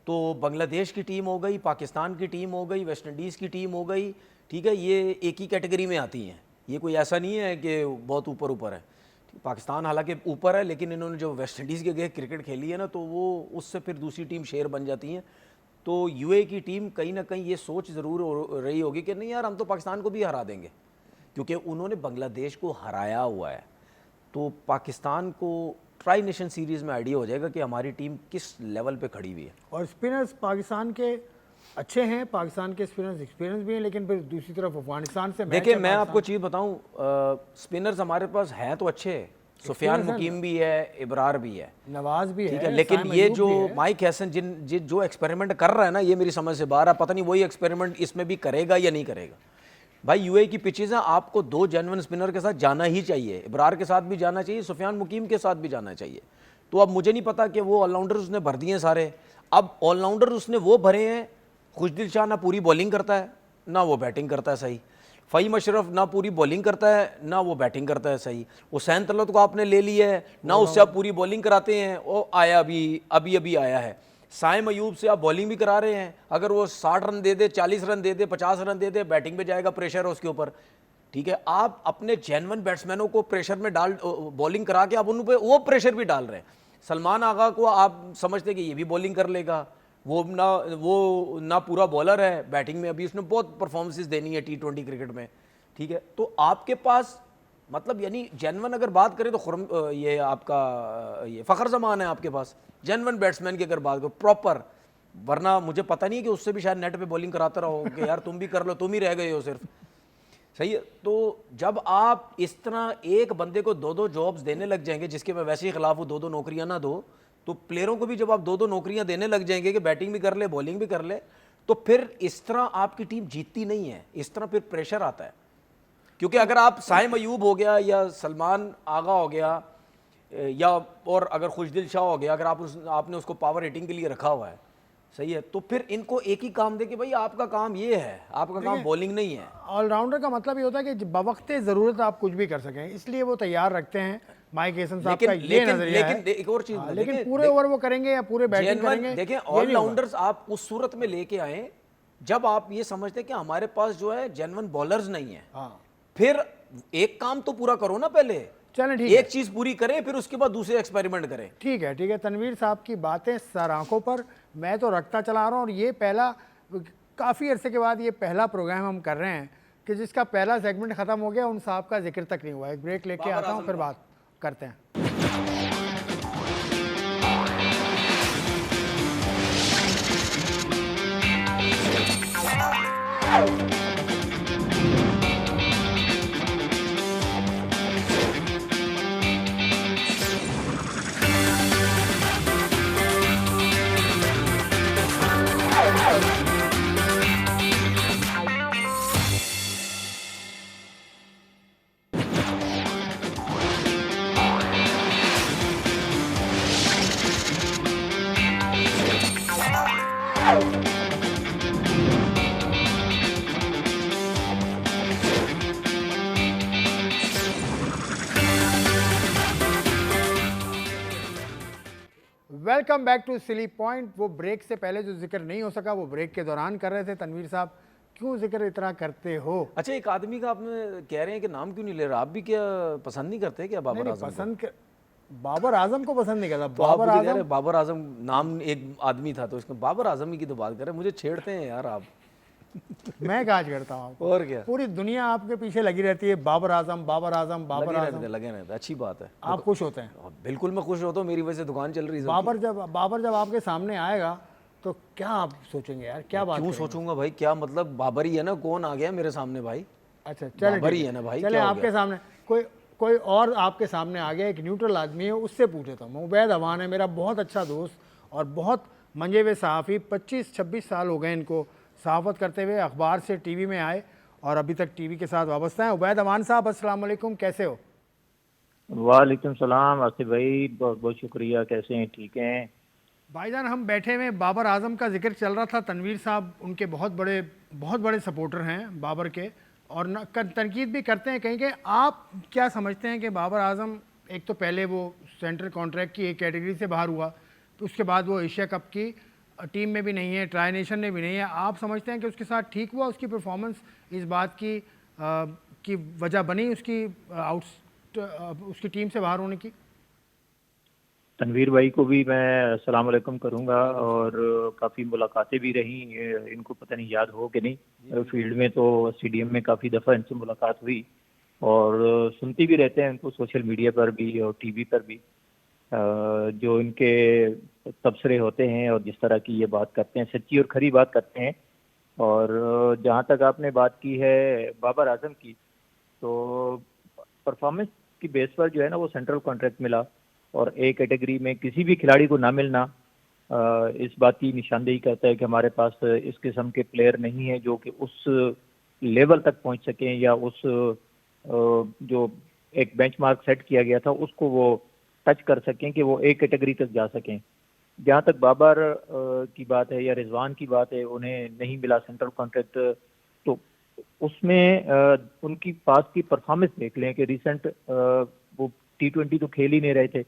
तो बांग्लादेश की टीम हो गई, पाकिस्तान की टीम हो गई, वेस्ट इंडीज़ की टीम हो गई, ठीक है, ये एक ही कैटेगरी में आती हैं, ये कोई ऐसा नहीं है कि बहुत ऊपर है। पाकिस्तान हालांकि ऊपर है, लेकिन इन्होंने जो वेस्ट इंडीज़ के गए क्रिकेट खेली है ना, तो वो उससे फिर दूसरी टीम शेर बन जाती हैं। तो यूएई की टीम कहीं ना कहीं ये सोच ज़रूर रही होगी कि नहीं यार, हम तो पाकिस्तान को भी हरा देंगे, क्योंकि उन्होंने बांग्लादेश को हराया हुआ है। तो पाकिस्तान को ट्राई नेशन सीरीज़ में आइडिया हो जाएगा कि हमारी टीम किस लेवल पे खड़ी हुई है।
और स्पिनर्स पाकिस्तान के अच्छे हैं, पाकिस्तान के स्पिनर्स एक्सपीरियंस भी हैं, लेकिन फिर दूसरी तरफ अफगानिस्तान से
देखिए मैं आपको चीज़ बताऊं, स्पिनर्स हमारे पास हैं तो अच्छे, सुफियान मुकीम भी है, इब्रार भी है,
नवाज भी
ठीक
है,
है, लेकिन
साइम
ये
अयूब
जो
भी है।
माइक हैसन जो एक्सपेरिमेंट कर रहा है ना, ये मेरी समझ से बाहर है। पता नहीं वही एक्सपेरिमेंट इसमें भी करेगा या नहीं करेगा। भाई यूएई की पिचेज़ हैं, आपको 2 जेन्युइन स्पिनर के साथ जाना ही चाहिए, इब्रार के साथ भी जाना चाहिए, सुफियान मुकीम के साथ भी जाना चाहिए। तो अब मुझे नहीं पता कि वो ऑलराउंडर उसने भर दिए सारे। अब ऑलराउंडर उसने वो भरे हैं, खुशदिल शाह ना पूरी बॉलिंग करता है ना वो बैटिंग करता है सही, फ़हीम अशरफ ना पूरी बॉलिंग करता है ना वो बैटिंग करता है सही, हुसैन तलत को आपने ले लिया है ना, उससे आप पूरी बॉलिंग कराते हैं, वो आया अभी आया है। साइम अयूब से आप बॉलिंग भी करा रहे हैं, अगर वो 60 रन दे दे, 40 रन दे दे, 50 रन दे दे, बैटिंग पे जाएगा, प्रेशर है उसके ऊपर, ठीक है। आप अपने जेन्युइन बैट्समैनों को प्रेशर में डाल, बॉलिंग करा के आप उन पे वो प्रेशर भी डाल रहे हैं। सलमान आगा को आप समझते हैं कि ये भी बॉलिंग कर लेगा, वो ना पूरा बॉलर है, बैटिंग में अभी उसने बहुत परफॉर्मेंसेस देनी है T20 क्रिकेट में, ठीक है। तो आपके पास मतलब यानी जेन्युइन अगर बात करें तो ये आपका ये फ़खर ज़मान है आपके पास, जेन्युइन बैट्समैन की अगर बात करो प्रॉपर, वरना मुझे पता नहीं है कि उससे भी शायद नेट पे बॉलिंग कराता रहो कि यार तुम भी कर लो, तुम ही रह गए हो सिर्फ, सही है। तो जब आप इस तरह एक बंदे को 2-2 जॉब्स देने लग जाएंगे, जिसके मैं वैसे ही खिलाफ हूँ, 2-2 नौकरियां ना दो, तो प्लेयरों को भी जब आप 2-2 नौकरियां देने लग जाएंगे कि बैटिंग भी कर ले बॉलिंग भी कर ले, तो फिर इस तरह आपकी टीम जीतती नहीं है, इस तरह फिर प्रेशर आता है। क्योंकि अगर आप साइम अयूब हो गया या सलमान आगा हो गया या और अगर खुशदिल शाह हो गया, अगर आपने उसको पावर रेटिंग के लिए रखा हुआ है, सही है, तो फिर इनको एक ही काम दे कि भाई आपका काम ये है, आपका काम बॉलिंग नहीं है।
ऑलराउंडर का मतलब ये होता है कि बवक्ते ज़रूरत आप कुछ भी कर सकें, इसलिए वो तैयार रखते हैं। माइक हैसन साहब का ये नजरिया है।
लेकिन एक और चीज,
लेकिन पूरे ओवर वो करेंगे या पूरे बैटिंग करेंगे,
देखें ऑलराउंडर्स आप उस सूरत में लेके आए जब आप ये समझते हैं कि हमारे पास जो है जेन्युइन बॉलर्स नहीं है।
हाँ,
फिर एक काम तो पूरा करो ना, पहले
चलें ठीक
एक चीज पूरी करें, फिर उसके बाद दूसरे एक्सपेरिमेंट करें।
ठीक है। तनवीर साहब की बातें सर आंखों पर, मैं तो रखता चला रहा हूँ। और ये पहला, काफ़ी अरसे के बाद ये पहला प्रोग्राम हम कर रहे हैं कि जिसका पहला सेगमेंट ख़त्म हो गया, उन साहब का जिक्र तक नहीं हुआ। एक ब्रेक लेके आता हूँ, फिर बात करते हैं। Welcome back to silly point. वो ब्रेक से पहले जो जिक्र नहीं हो सका वो ब्रेक के दौरान कर रहे थे। तनवीर साहब, क्यों जिक्र इतना करते हो?
अच्छा, एक आदमी का आपने कह रहे हैं कि नाम क्यों नहीं ले रहा, आप भी क्या पसंद नहीं करते क्या बाबर आजम?
बाबर आजम को पसंद नहीं करता।
तो बाबर आजम नाम एक आदमी था, तो इसमें बाबर आजम ही की तो बात कर रहे हैं, मुझे छेड़ते हैं यार आप।
मैं काज करता हूँ,
और क्या,
पूरी दुनिया आपके पीछे लगी रहती है, बाबर आजम बाबर आजम बाबर आजम।
लगे रहते, अच्छी बात है।
आप खुश होते हैं?
बिल्कुल मैं खुश होता हूँ, मेरी वजह से दुकान चल रही है।
बाबर जब आपके सामने आएगा तो क्या आप सोचेंगे यार, क्या बात?
क्यों सोचूंगा भाई, क्या मतलब, बाबर ही है ना, कौन आ गया मेरे सामने भाई?
अच्छा चले,
बाबर ही है ना भाई।
चले आपके सामने कोई और आपके सामने आ गया, एक न्यूट्रल आदमी है, उससे पूछे था। उबैद अवान है मेरा बहुत अच्छा दोस्त और बहुत मंजे हुए सहाफ़ी, 25-26 साल हो गए इनको सहाफ़त करते हुए, अखबार से टीवी में आए और अभी तक टीवी के साथ वाबस्ता हैं। उबैद अवान साहब, अस्सलाम वालेकुम, कैसे हो?
वालेकुम सलाम आसिफ भाई, बहुत बहुत शुक्रिया। कैसे हैं? ठीक हैं
भाईजान। हम बैठे हुए बाबर आजम का जिक्र चल रहा था। तनवीर साहब उनके बहुत बड़े सपोर्टर हैं बाबर के, और तनकीद भी करते हैं कहीं के। आप क्या समझते हैं कि बाबर आजम, एक तो पहले वो सेंट्रल कॉन्ट्रैक्ट की एक कैटेगरी से बाहर हुआ, तो उसके बाद वो एशिया कप की टीम में भी नहीं है, ट्राई नेशन में भी नहीं है, आप समझते हैं कि उसके साथ ठीक हुआ? उसकी परफॉर्मेंस इस बात की वजह बनी उसकी उसकी टीम से बाहर होने की?
तनवीर भाई को भी मैं अस्सलाम वालेकुम करूंगा, और काफ़ी मुलाकातें भी रही। इनको पता नहीं याद हो कि नहीं, फील्ड में तो स्टेडियम में काफ़ी दफ़ा इनसे मुलाकात हुई, और सुनती भी रहते हैं इनको सोशल मीडिया पर भी और टीवी पर भी। जो इनके तबसरे होते हैं और जिस तरह की ये बात करते हैं, सच्ची और खरी बात करते हैं। और जहाँ तक आपने बात की है बाबर आजम की, तो परफॉर्मेंस की बेस पर जो है ना वो सेंट्रल कॉन्ट्रैक्ट मिला, और ए कैटेगरी में किसी भी खिलाड़ी को ना मिलना इस बात की निशानदेही करता है कि हमारे पास इस किस्म के प्लेयर नहीं है जो कि उस लेवल तक पहुंच सकें, या उस जो एक बेंचमार्क सेट किया गया था उसको वो टच कर सकें कि वो ए कैटेगरी तक जा सकें। जहाँ तक बाबर की बात है या रिजवान की बात है, उन्हें नहीं मिला सेंट्रल कॉन्ट्रैक्ट, तो उसमें उनकी पास की परफॉर्मेंस देख लें कि रिसेंट वो T20 तो खेल ही नहीं रहे थे।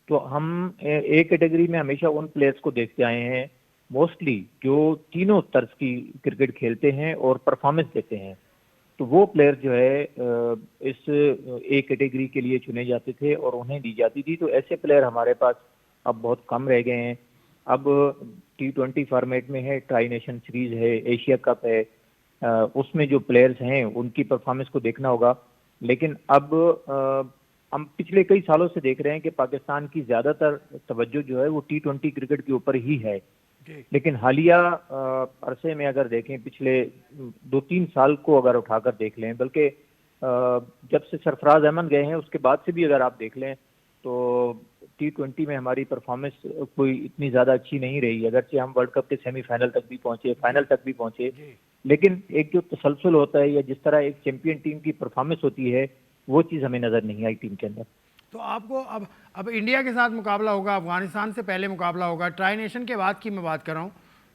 तो हम ए कैटेगरी में हमेशा उन प्लेयर्स को देखते आए हैं मोस्टली जो तीनों तर्ज की क्रिकेट खेलते हैं और परफॉर्मेंस देते हैं। तो वो प्लेयर जो है इस ए कैटेगरी के लिए चुने जाते थे और उन्हें दी जाती थी। तो ऐसे प्लेयर हमारे पास अब बहुत कम रह गए हैं। अब T20 फॉर्मेट में है, ट्राई नेशन सीरीज है, एशिया कप है, उसमें जो प्लेयर्स हैं उनकी परफॉर्मेंस को देखना होगा। लेकिन अब हम पिछले कई सालों से देख रहे हैं कि पाकिस्तान की ज़्यादातर तवज्जो जो है वो T20 क्रिकेट के ऊपर ही है। लेकिन हालिया अरसे में अगर देखें, पिछले 2-3 साल को अगर उठाकर देख लें, बल्कि जब से सरफराज अहमद गए हैं उसके बाद से भी अगर आप देख लें, तो T20 में हमारी परफॉर्मेंस कोई इतनी ज़्यादा अच्छी नहीं रही। अगरचे हम वर्ल्ड कप के सेमीफाइनल तक भी पहुंचे, फाइनल तक भी पहुंचे, लेकिन एक जो तसलसल होता है या जिस तरह एक चैंपियन टीम की परफॉर्मेंस होती है, वो चीज़ हमें नज़र नहीं आई टीम के अंदर।
तो आपको अब इंडिया के साथ मुकाबला होगा, अफगानिस्तान से पहले मुकाबला होगा, ट्राई नेशन के बाद की मैं बात कर रहा हूँ।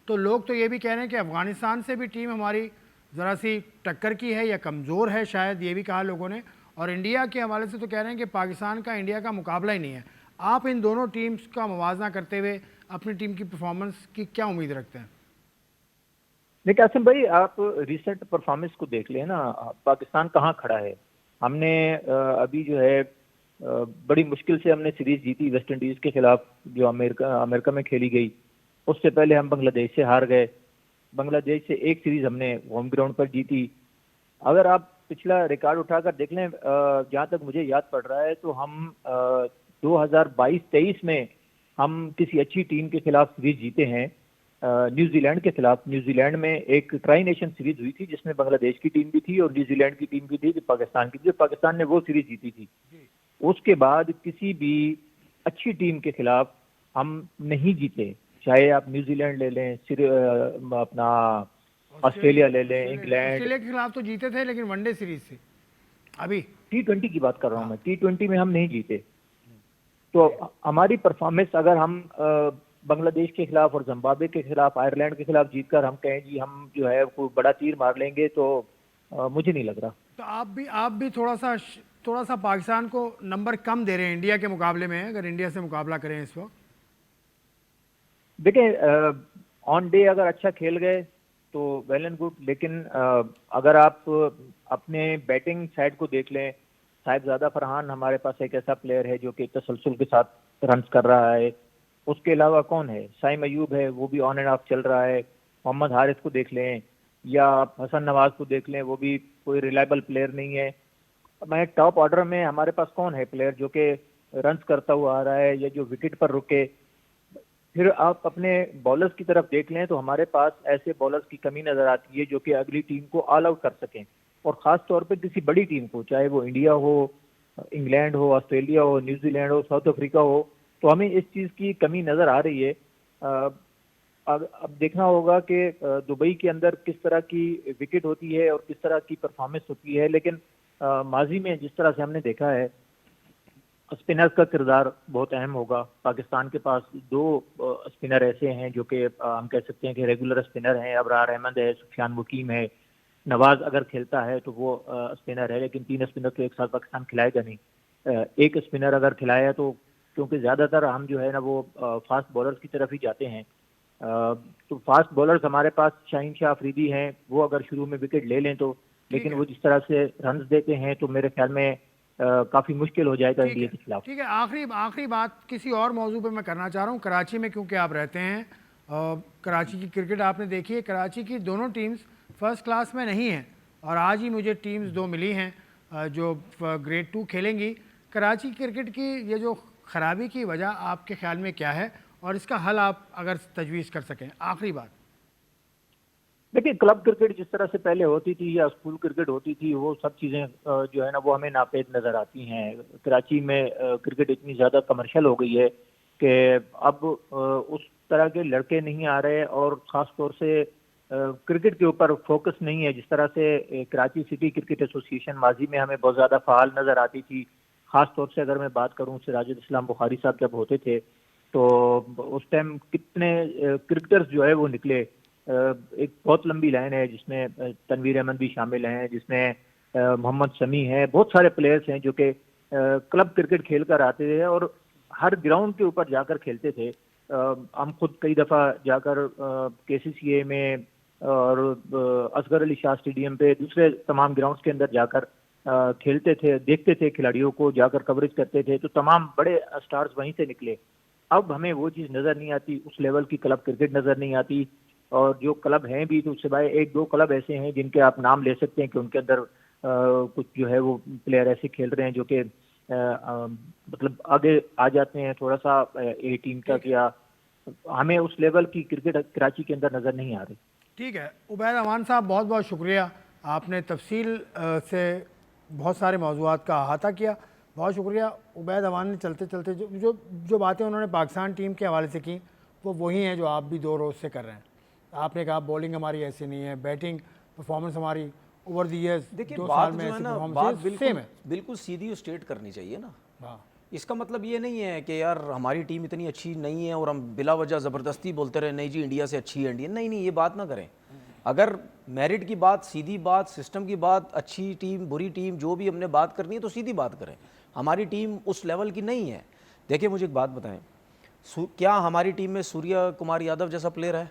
तो लोग तो ये भी कह रहे हैं कि अफगानिस्तान से भी टीम हमारी ज़रा सी टक्कर की है या कमज़ोर है, शायद ये भी कहा लोगों ने। और इंडिया के हवाले से तो कह रहे हैं कि पाकिस्तान का इंडिया का मुकाबला ही नहीं है। आप इन दोनों टीम्स का मुवाजना करते हुए अपनी टीम की परफॉर्मेंस की क्या उम्मीद रखते हैं?
देखिए आसिम भाई, आप रिसेंट परफॉर्मेंस को देख लें ना, पाकिस्तान कहाँ खड़ा है। हमने अभी जो है बड़ी मुश्किल से हमने सीरीज जीती वेस्ट इंडीज के खिलाफ, जो अमेरिका में खेली गई। उससे पहले हम बांग्लादेश से हार गए। बांग्लादेश से एक सीरीज हमने होम ग्राउंड पर जीती। अगर आप पिछला रिकॉर्ड उठाकर देख लें, जहाँ तक मुझे याद पड़ रहा है, तो हम 2022-23 में हम किसी अच्छी टीम के खिलाफ सीरीज जीते हैं, न्यूजीलैंड के खिलाफ। न्यूजीलैंड में एक ट्राई नेशन सीरीज हुई थी जिसमें बांग्लादेश की टीम भी थी और न्यूजीलैंड की टीम भी थी, जो पाकिस्तान की थी। पाकिस्तान ने वो सीरीज जीती थी। उसके बाद किसी भी अच्छी टीम के खिलाफ हम नहीं जीते, चाहे आप न्यूजीलैंड ले लें, अपना ऑस्ट्रेलिया ले लें, इंग्लैंड।
ऑस्ट्रेलिया के खिलाफ तो जीते थे, लेकिन वनडे सीरीज से अभी
T20 की बात कर रहा हूँ मैं, T20 में हम नहीं जीते। तो हमारी परफॉर्मेंस अगर हम बांग्लादेश के खिलाफ और जिम्बाब्वे के खिलाफ, आयरलैंड के खिलाफ जीतकर हम कहें जी हम जो है कोई बड़ा तीर मार लेंगे, तो मुझे नहीं लग रहा।
तो आप भी थोड़ा सा पाकिस्तान को नंबर कम दे रहे हैं इंडिया के मुकाबले में, अगर इंडिया से मुकाबला करें इस वक्त।
देखिए, ऑन डे अगर अच्छा खेल गए तो वेल एंड गुड, लेकिन अगर आप अपने बैटिंग साइड को देख लें, साहिबजादा फरहान हमारे पास एक ऐसा प्लेयर है जो कि तसलसल के साथ रन कर रहा है। उसके अलावा कौन है? साइम अयूब है, वो भी ऑन एंड ऑफ चल रहा है। मोहम्मद हारिस को देख लें या आप हसन नवाज को देख लें, वो भी कोई रिलायबल प्लेयर नहीं है। मैं टॉप ऑर्डर में हमारे पास कौन है प्लेयर जो कि रन्स करता हुआ आ रहा है या जो विकेट पर रुके। फिर आप अपने बॉलर्स की तरफ देख लें तो हमारे पास ऐसे बॉलर्स की कमी नजर आती है जो कि अगली टीम को ऑल आउट कर सकें, और खास तौर पे किसी बड़ी टीम को, चाहे वो इंडिया हो, इंग्लैंड हो, ऑस्ट्रेलिया हो, न्यूजीलैंड हो, साउथ अफ्रीका हो। तो हमें इस चीज़ की कमी नज़र आ रही है। अब देखना होगा कि दुबई के अंदर किस तरह की विकेट होती है और किस तरह की परफॉर्मेंस होती है। लेकिन माजी में जिस तरह से हमने देखा है, स्पिनर का किरदार बहुत अहम होगा। पाकिस्तान के पास 2 स्पिनर ऐसे हैं जो कि हम कह सकते हैं कि रेगुलर स्पिनर हैं। अबरार अहमद है, सुफियान वकीम है, नवाज अगर खेलता है तो वो स्पिनर है, लेकिन 3 स्पिनर तो एक साथ पाकिस्तान खिलाएगा नहीं। एक स्पिनर अगर खिलाया तो, क्योंकि ज़्यादातर हम जो है ना वो फास्ट बॉलर्स की तरफ ही जाते हैं, तो फास्ट बॉलर्स हमारे पास शाहीन शाह अफरीदी हैं। वो अगर शुरू में विकेट ले लें तो, लेकिन वो जिस तरह से रन्स देते हैं तो मेरे ख्याल में काफ़ी मुश्किल हो जाएगा इंडिया के खिलाफ।
ठीक है, आखिरी आखिरी बात किसी और मौजू पे मैं करना चाह रहा हूँ। कराची में क्योंकि आप रहते हैं, कराची की क्रिकेट आपने देखी है। कराची की दोनों टीम्स फर्स्ट क्लास में नहीं हैं और आज ही मुझे टीम्स दो मिली हैं जो ग्रेड 2 खेलेंगी। कराची क्रिकेट की ये जो ख़राबी की वजह आपके ख्याल में क्या है और इसका हल आप अगर तजवीज़ कर सकें? आखिरी बात।
देखिए, क्लब क्रिकेट जिस तरह से पहले होती थी या स्कूल क्रिकेट होती थी, वो सब चीज़ें जो है ना वो हमें नापेद नज़र आती हैं। कराची में क्रिकेट इतनी ज़्यादा कमर्शियल हो गई है कि अब उस तरह के लड़के नहीं आ रहे और ख़ास तौर से क्रिकेट के ऊपर फोकस नहीं है जिस तरह से कराची सिटी क्रिकेट एसोसिएशन माजी में हमें बहुत ज़्यादा फ़ाल नज़र आती थी। ख़ास तौर से अगर मैं बात करूँ सिराजुल इस्लाम बुखारी साहब जब होते थे तो उस टाइम कितने क्रिकेटर्स जो है वो निकले। एक बहुत लंबी लाइन है जिसमें तनवीर अहमद भी शामिल हैं, जिसमें मोहम्मद शमी है, बहुत सारे प्लेयर्स हैं जो कि क्लब क्रिकेट खेल कर आते थे और हर ग्राउंड के ऊपर जाकर खेलते थे। हम खुद कई दफ़ा जाकर KCCA में और असगर अली शाह स्टेडियम पे दूसरे तमाम ग्राउंड्स के अंदर जाकर खेलते थे, देखते थे खिलाड़ियों को, जाकर कवरेज करते थे, तो तमाम बड़े स्टार्स वहीं से निकले। अब हमें वो चीज़ नज़र नहीं आती, उस लेवल की क्लब क्रिकेट नज़र नहीं आती। और जो क्लब हैं भी तो सिवाय एक दो क्लब ऐसे हैं जिनके आप नाम ले सकते हैं कि उनके अंदर कुछ जो है वो प्लेयर ऐसे खेल रहे हैं जो कि मतलब आगे आ जाते हैं थोड़ा सा ए टीम तक, या हमें उस लेवल की क्रिकेट कराची के अंदर नज़र नहीं आ रही।
ठीक है उबैद अमान साहब, बहुत बहुत शुक्रिया, आपने तफसील से बहुत सारे मौज़ूआत का अहाता किया। बहुत शुक्रिया। उबैद अमान ने चलते चलते जो जो जो बातें उन्होंने पाकिस्तान टीम के हवाले से की वो वही हैं जो आप भी 2 रोज़ से कर रहे हैं। आपने कहा बॉलिंग हमारी ऐसी नहीं है, बैटिंग परफॉर्मेंस हमारी ओवर द ईयर्स
देखिए
2
बात
साल में
जो है
ऐसी
ना, बात
परफॉर्मेंस सेम है।
बिल्कुल सीधी स्टेट करनी चाहिए ना।
हाँ,
इसका मतलब ये नहीं है कि यार हमारी टीम इतनी अच्छी नहीं है और हम बिला वजह ज़बरदस्ती बोलते रहे नहीं जी इंडिया से अच्छी है इंडिया। नहीं नहीं, ये बात ना करें। अगर मेरिट की बात, सीधी बात, सिस्टम की बात, अच्छी टीम बुरी टीम जो भी हमने बात करनी है तो सीधी बात करें। हमारी टीम उस लेवल की नहीं है। देखिए मुझे एक बात बताएं, क्या हमारी टीम में सूर्य कुमार यादव जैसा प्लेयर है?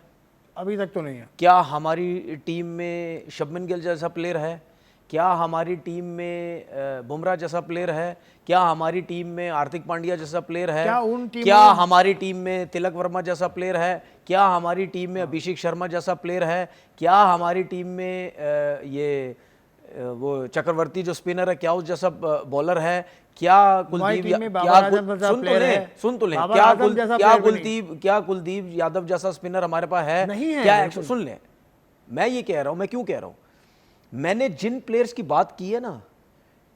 अभी तक तो नहीं है।
क्या हमारी टीम में शुभमन गिल जैसा प्लेयर है? क्या हमारी टीम में बुमराह जैसा प्लेयर है? क्या हमारी टीम में हार्दिक पांड्या जैसा प्लेयर है?
क्या उन टीमों
क्या
में-
हमारी टीम में तिलक वर्मा जैसा प्लेयर है? क्या हमारी टीम में अभिषेक शर्मा जैसा प्लेयर है? क्या हमारी टीम में वो चक्रवर्ती जो स्पिनर है क्या उस जैसा बॉलर है? क्या कुलदीप
टीम में
क्या
बाबर आजम जैसा
सुन तो
प्लेयर
लें,
है।
सुन तो लें,
बाबर
क्या
आजम जैसा प्लेयर भी नहीं।
क्या कुलदीप यादव जैसा स्पिनर हमारे पास है?
नहीं है,
क्या
बिल्कुल।
सुन लें, मैं ये कह रहा हूं, मैं क्यों कह रहा हूं, मैंने जिन प्लेयर्स की बात की है ना,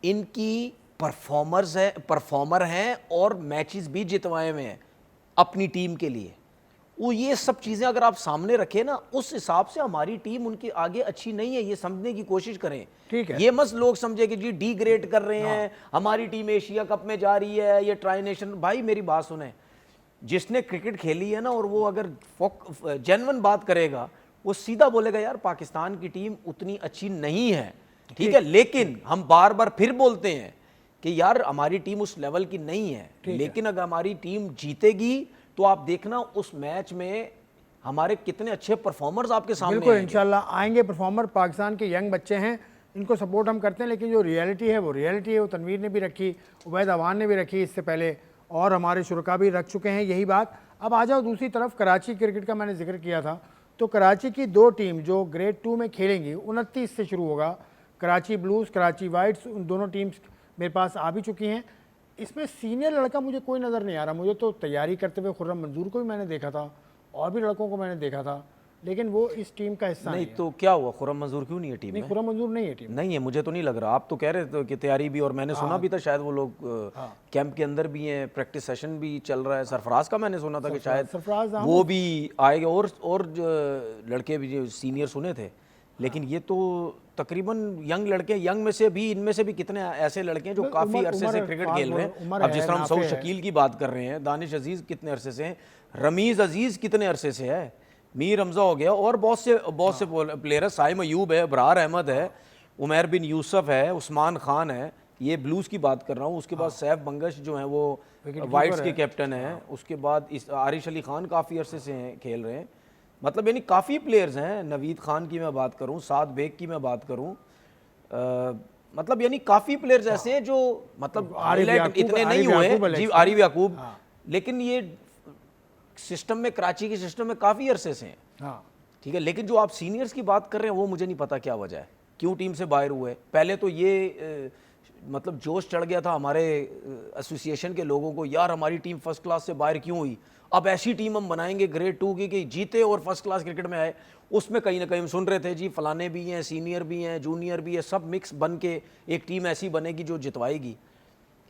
इनकी परफॉर्मर हैं और मैचेस भी जितवाए हुए हैं अपनी टीम के लिए। वो ये सब चीज़ें अगर आप सामने रखें ना, उस हिसाब से हमारी टीम उनके आगे अच्छी नहीं है, ये समझने की कोशिश करें।
ठीक है।
ये मत लोग समझे कि जी डी ग्रेड कर रहे हैं, हमारी टीम एशिया कप में जा रही है, ये ट्राई नेशन। भाई मेरी बात सुने, जिसने क्रिकेट खेली है ना और वो अगर जेन्युइन बात करेगा वो सीधा बोलेगा यार पाकिस्तान की टीम उतनी अच्छी नहीं है। ठीक है, लेकिन हम बार बार फिर बोलते हैं कि यार हमारी टीम उस लेवल की नहीं है, लेकिन अगर हमारी टीम जीतेगी तो आप देखना उस मैच में हमारे कितने अच्छे परफॉर्मर्स आपके सामने
बिल्कुल
आएंगे।
इंशाल्लाह आएंगे परफॉर्मर। पाकिस्तान के यंग बच्चे हैं, इनको सपोर्ट हम करते हैं, लेकिन जो रियलिटी है वो रियलिटी है। वो तनवीर ने भी रखी, उबैद अवान ने भी रखी इससे पहले, और हमारे शुरका भी रख चुके हैं यही बात। अब आ जाओ दूसरी तरफ, कराची क्रिकेट का मैंने जिक्र किया था, तो कराची की 2 टीम जो ग्रेड 2 में खेलेंगी 29 से शुरू होगा। कराची ब्लूज़, कराची वाइट्स, उन दोनों टीम्स मेरे पास आ भी चुकी हैं। इसमें सीनियर लड़का मुझे कोई नज़र नहीं आ रहा। मुझे तो तैयारी करते हुए खुर्रम मंजूर को भी मैंने देखा था और भी लड़कों को मैंने देखा था, लेकिन वो इस टीम का हिस्सा नहीं है।
तो क्या हुआ, खुर्रम मंजूर क्यों नहीं है टीम
नहीं,
में?
खुर्रम मंजूर नहीं है टीम।
नहीं है, मुझे तो नहीं लग रहा। आप तो कह रहे थे कि तैयारी भी, और मैंने सुना भी था शायद वो लोग कैंप के अंदर भी हैं, प्रैक्टिस सेशन भी चल रहा है। सरफराज का मैंने सुना था कि शायद
सरफराज
वो भी आएगा, और जो लड़के भी जो सीनियर सुने थे। लेकिन ये तो तकरीबन यंग लड़के, यंग में से भी, इनमें से भी कितने ऐसे लड़के हैं जो काफ़ी अरसे से क्रिकेट खेल रहे हैं। अब जिस तरह हम सऊद शकील की बात कर रहे हैं, दानिश अजीज़ कितने अरसे से हैं, रमीज़ अजीज़ कितने अरसे से है, मीर हमजा हो गया, और बहुत से प्लेयर है, साइम अयूब है, अबरार अहमद है, उमैर बिन यूसुफ है, उस्मान खान है। ये ब्लूज़ की बात कर रहा हूँ। उसके बाद सैफ बंगश जो हैं वो वाइट्स के कैप्टन हैं। उसके बाद आरिश अली खान काफ़ी अरसे से हैं, खेल रहे हैं। मतलब यानी काफ़ी प्लेयर्स हैं। नवीद खान की मैं बात करूं, साद बेग की मैं बात करूं, मतलब यानी काफी प्लेयर्स ऐसे हैं जो मतलब हाईलाइट
याकूब-
इतने नहीं
आरिफ
हुए
याकूब
हैं जी,
अलेक्स
आरिफ याकूब, लेकिन ये सिस्टम में, कराची के सिस्टम में काफी अरसे से हैं,
हाँ
ठीक है। लेकिन जो आप सीनियर्स की बात कर रहे हैं वो मुझे नहीं पता क्या वजह है, क्यों टीम से बाहर हुए। पहले तो ये मतलब जोश चढ़ गया था हमारे एसोसिएशन के लोगों को, यार हमारी टीम फर्स्ट क्लास से बाहर क्यों हुई, अब ऐसी टीम हम बनाएंगे ग्रेड 2 की कि जीते और फर्स्ट क्लास क्रिकेट में आए। उसमें कहीं ना कहीं हम सुन रहे थे जी फलाने भी हैं, सीनियर भी हैं, जूनियर भी है, सब मिक्स बन के एक टीम ऐसी बनेगी जो जितवाएगी,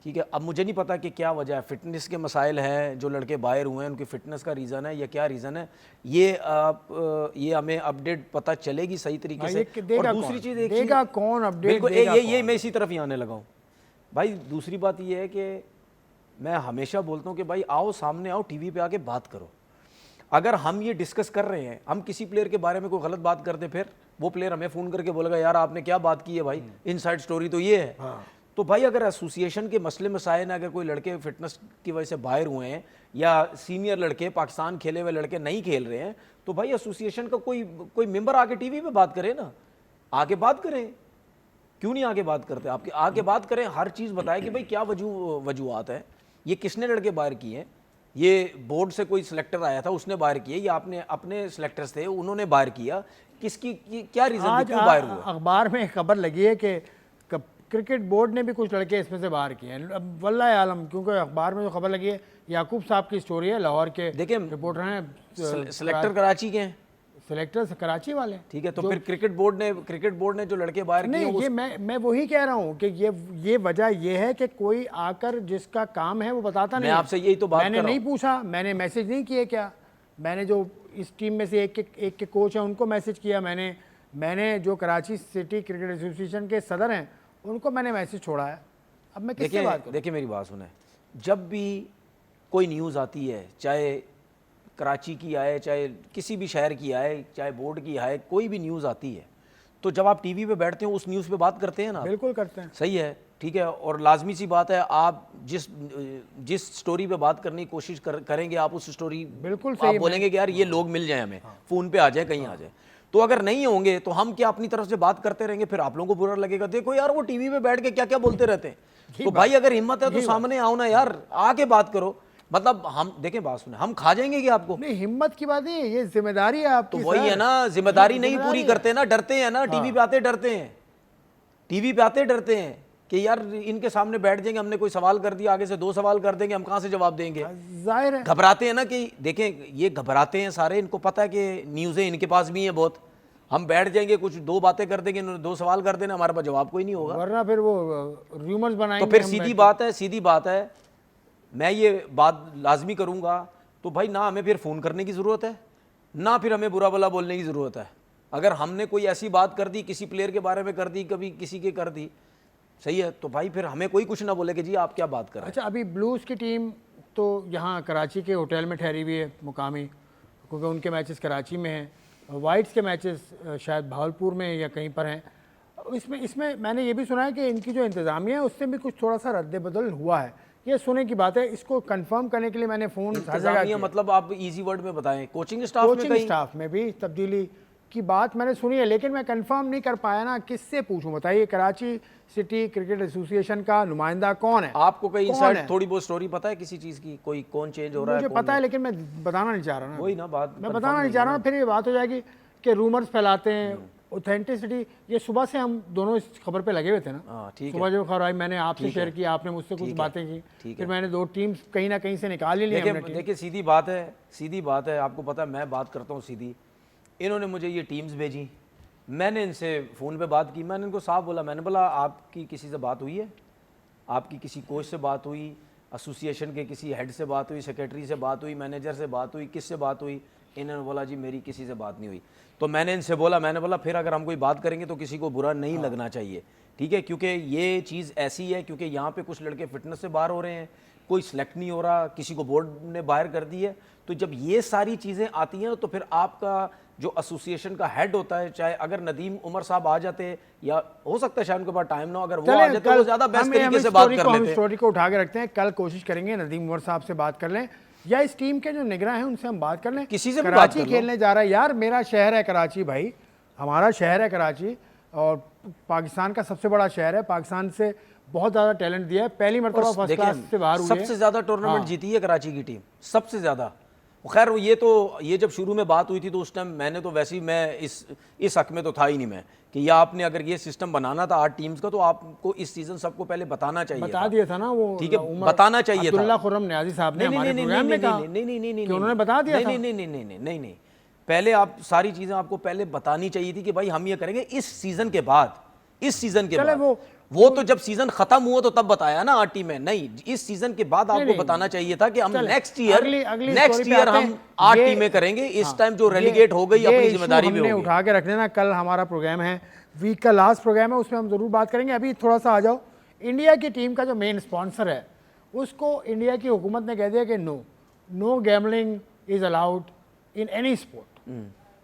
ठीक है। अब मुझे नहीं पता कि क्या वजह है, फिटनेस के मसाइल हैं, जो लड़के बाहर हुए हैं उनकी फिटनेस का रीज़न है या क्या रीज़न है, ये हमें अपडेट पता चलेगी सही तरीके
भाई
से।
ये देगा
और दूसरी
कौन?
चीज़ एक
देगा
चीज़-
कौन अपडेट
बिल्कुल,
देगा
ये
कौन?
मैं इसी तरफ ही आने लगा हूँ भाई। दूसरी बात ये है कि मैं हमेशा बोलता हूँ कि भाई आओ सामने आओ, टीवी पे आके बात करो। अगर हम ये डिस्कस कर रहे हैं, हम किसी प्लेयर के बारे में कोई गलत बात करते, फिर वो प्लेयर हमें फ़ोन करके बोलेगा यार आपने क्या बात की है भाई, इनसाइड स्टोरी तो ये है। तो भाई अगर एसोसिएशन के मसले मसाइल हैं, अगर कोई लड़के फिटनेस की वजह से बाहर हुए हैं या सीनियर लड़के पाकिस्तान खेले हुए लड़के नहीं खेल रहे हैं, तो भाई एसोसिएशन का कोई मेंबर आके टीवी पे बात करे ना, आके बात करें। क्यों नहीं आगे बात करते, आपके आगे बात करें, हर चीज़ बताएं कि भाई क्या वजूहत है, ये किसने लड़के बाहर किए हैं, ये बोर्ड से कोई सिलेक्टर आया था उसने बाहर किए या आपने अपने सिलेक्टर्स थे उन्होंने बाहर किया, किसकी क्या रीज़न
आज
क्यों बाहर हुआ।
अखबार में एक खबर लगी है कि क्रिकेट बोर्ड ने भी कुछ लड़के इसमें से बाहर किए हैं। अब वल्लाह आलम, क्योंकि अखबार में जो खबर लगी है याकूब साहब की स्टोरी है, लाहौर के
देखिए,
रिपोर्टर हैं,
सिलेक्टर कराची के हैं,
सिलेक्टर से कराची वाले।
ठीक है। तो फिर क्रिकेट बोर्ड ने जो लड़के बाहर किए
नहीं, ये मैं वही कह रहा हूँ कि ये वजह ये है कि कोई आकर जिसका काम है वो बताता नहीं।
मैं आपसे यही तो बात
मैंने
कर रहा
नहीं
हूँ।
पूछा, मैंने मैसेज नहीं किए क्या, मैंने जो इस टीम में से एक के कोच हैं उनको मैसेज किया, मैंने जो कराची सिटी क्रिकेट एसोसिएशन के सदर हैं उनको मैंने मैसेज छोड़ा है। अब मैं किससे बात करूं?
देखिए मेरी बात सुने, जब भी कोई न्यूज़ आती है, चाहे कराची की आए, चाहे किसी भी शहर की आए, चाहे बोर्ड की आए, कोई भी न्यूज़ आती है, तो जब आप टीवी पे बैठते हो उस न्यूज़ पे बात करते हैं ना।
बिल्कुल करते हैं।
सही है, ठीक है। और लाजमी सी बात है, आप जिस स्टोरी पे बात करने की कोशिश करेंगे, आप उस स्टोरी
बिल्कुल सही
आप बोलेंगे कि यार ये लोग मिल जाए हमें, फ़ोन पे आ जाए, कहीं आ जाए। तो अगर नहीं होंगे तो हम क्या अपनी तरफ से बात करते रहेंगे, फिर आप लोगों को बुरा लगेगा, देखो यार वो टीवी पे बैठ के क्या क्या बोलते रहते हैं। तो भाई अगर हिम्मत है तो सामने आओ ना यार, आके बात करो। मतलब हम देखें, बात सुने, हम खा जाएंगे कि आपको,
नहीं, हिम्मत की बात नहीं है, ये जिम्मेदारी है आपकी।
तो वही
सर।
है ना, जिम्मेदारी नहीं
जिम्मेदारी
पूरी
है।
करते ना, डरते हैं ना, टीवी पे आते डरते हैं, टीवी पे आते डरते हैं कि यार इनके सामने बैठ जाएंगे, हमने कोई सवाल कर दिया, आगे से 2 सवाल कर देंगे, हम कहाँ से जवाब देंगे।
जाहिर है।
घबराते हैं ना कि देखें, ये घबराते हैं सारे, इनको पता है कि न्यूज़ें इनके पास भी हैं बहुत, हम बैठ जाएंगे, कुछ 2 बातें कर देंगे, इन्होंने 2 सवाल कर देना, हमारे पास जवाब कोई नहीं होगा।
वरना फिर वो रूमर्स बनाएंगे।
तो फिर
हम
सीधी बात है, मैं ये बात लाजमी करूंगा, तो भाई ना हमें फिर फ़ोन करने की ज़रूरत है, ना फिर हमें बुरा भला बोलने की ज़रूरत है। अगर हमने कोई ऐसी बात कर दी, किसी प्लेयर के बारे में कर दी, कभी किसी के कर दी, सही है, तो भाई फिर हमें कोई कुछ ना बोले कि जी आप क्या बात कर रहे हैं।
अच्छा, अभी ब्लूज़ की टीम तो यहाँ कराची के होटल में ठहरी हुई है मुकामी, क्योंकि उनके मैचेस कराची में हैं, वाइट्स के मैचेस शायद भावलपुर में या कहीं पर हैं। इसमें मैंने ये भी सुना है कि इनकी जो इंतज़ामिया है उससे भी कुछ थोड़ा सा रद्द बदल हुआ है, ये सुने की बात है। इसको कंफर्म करने के लिए मैंने फ़ोन हर जगह किया।
मतलब आप इजी वर्ड में बताएं, कोचिंग स्टाफ
में भी तब्दीली की बात मैंने सुनी है, लेकिन मैं कंफर्म नहीं कर पाया ना, किससे पूछूं बताइए। कराची सिटी क्रिकेट एसोसिएशन का नुमाइंदा कौन है?
आपको कोई इनसाइड थोड़ी बहुत स्टोरी पता है किसी चीज़ की, कोई कौन चेंज हो रहा है?
मुझे पता है, लेकिन मैं बताना नहीं चाह रहा ना।
वही ना बात,
मैं बताना नहीं चाह रहा, फिर ये बात हो जाएगी कि रूमर्स फैलाते हैं, ऑथेंटिसिटी। ये सुबह से हम दोनों इस खबर पे लगे हुए थे ना,
ठीक है।
सुबह जो खबर आई मैंने आपसे शेयर की, आपने मुझसे कुछ बातें की, फिर मैंने 2 टीम्स कहीं ना कहीं से निकाल ही ली।
देखिए सीधी बात है, आपको पता है मैं बात करता हूँ सीधी। इन्होंने मुझे ये टीम्स भेजी, मैंने इनसे फ़ोन पे बात की, मैंने इनको साफ बोला, मैंने बोला आपकी किसी से बात हुई है, आपकी किसी कोच से बात हुई, एसोसिएशन के किसी हेड से बात हुई, सेक्रेटरी से बात हुई, मैनेजर से बात हुई, किससे बात हुई? इन्होंने बोला जी मेरी किसी से बात नहीं हुई। तो मैंने इनसे बोला, मैंने बोला फिर अगर हम कोई बात करेंगे तो किसी को बुरा नहीं लगना चाहिए, ठीक है, क्योंकि ये चीज़ ऐसी है, क्योंकि यहाँ पे कुछ लड़के फिटनेस से बाहर हो रहे हैं, कोई सिलेक्ट नहीं हो रहा, किसी को बोर्ड ने बाहर कर दी है। तो जब ये सारी चीज़ें आती हैं तो फिर आपका जो एसोसिएशन का हेड होता है, चाहे अगर नदीम उमर साहब आ जाते, या हो सकता है शायद उनके पास टाइम ना हो, अगर वो आ जाते तो वो ज़्यादा बेस्ट तरीके से बात कर लेते।
स्टोरी को उठा के रखते हैं, कल कोशिश करेंगे नदीम उमर साहब से बात कर लें, या इस टीम के जो निगरान हैं उनसे हम बात कर लें।
किसी से भी
कराची
बात कर लो।
खेलने जा रहा है यार, मेरा शहर है कराची भाई, हमारा शहर है कराची, और पाकिस्तान का सबसे बड़ा शहर है, पाकिस्तान से बहुत ज़्यादा टैलेंट दिया है, पहली मरतबा फर्स्ट क्लास से बाहर हुए हैं।
सबसे ज्यादा टूर्नामेंट जीती है कराची की टीम, सबसे ज्यादा। खैर ये जब शुरू में बात हुई थी तो उस टाइम मैंने तो वैसे ही मैं इस हक में तो था ही नहीं मैं कि या आपने अगर ये सिस्टम बनाना था 8 टीम्स का तो आपको इस सीजन सबको पहले बताना चाहिए
बता दिया था ना वो,
ठीक है, बताना चाहिए था।
अब्दुल्ला खुर्रम न्याजी साहब ने हमारे प्रोग्राम में कहा कि उन्होंने बता दिया था।
नहीं, पहले आप सारी चीजें आपको पहले बतानी चाहिए थी कि भाई हम ये करेंगे इस सीजन के बाद, वो तो जब सीजन खत्म हुआ तो तब बताया ना आरटी में, नहीं इस सीजन के बाद आपको बताना चाहिए था कि हम नेक्स्ट ईयर हम 8 टीमें करेंगे। इस टाइम जो रेलीगेट हो गई अपनी जिम्मेदारी में
उठा के रख लेना। कल हमारा प्रोग्राम है, वीक का लास्ट प्रोग्राम है, उसमें हम जरूर बात करेंगे। अभी थोड़ा सा आ जाओ, इंडिया की टीम का जो मेन स्पॉन्सर है उसको इंडिया की हुकूमत ने कह दिया कि no gambling is allowed in any sport,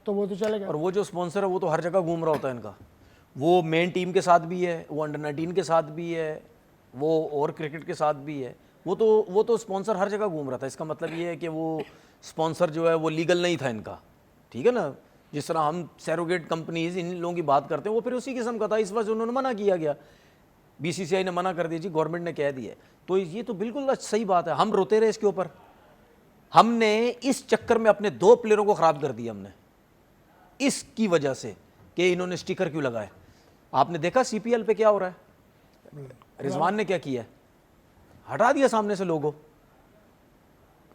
तो वो तो चलेगा।
और वो जो स्पॉन्सर है वो तो हर जगह घूम रहा होता है इनका, वो मेन टीम के साथ भी है, वो अंडर 19 के साथ भी है, वो और क्रिकेट के साथ भी है, वो तो स्पॉन्सर हर जगह घूम रहा था। इसका मतलब ये है कि वो स्पॉन्सर जो है वो लीगल नहीं था इनका, ठीक है ना। जिस तरह हम सैरोगेट कंपनीज इन लोगों की बात करते हैं वो फिर उसी किस्म का था, इस वजह से उन्होंने मना किया गया, बीसीसीआई ने मना कर दी जी, गवर्नमेंट ने कह दिया। तो ये तो बिल्कुल सही बात है, हम रोते रहे इसके ऊपर। हमने इस चक्कर में अपने 2 प्लेयरों को खराब कर दिया हमने, इसकी वजह से कि इन्होंने स्टिकर क्यों लगाए। आपने देखा सीपीएल पे क्या हो रहा है, रिजवान ने क्या किया है, हटा दिया सामने से लोगो।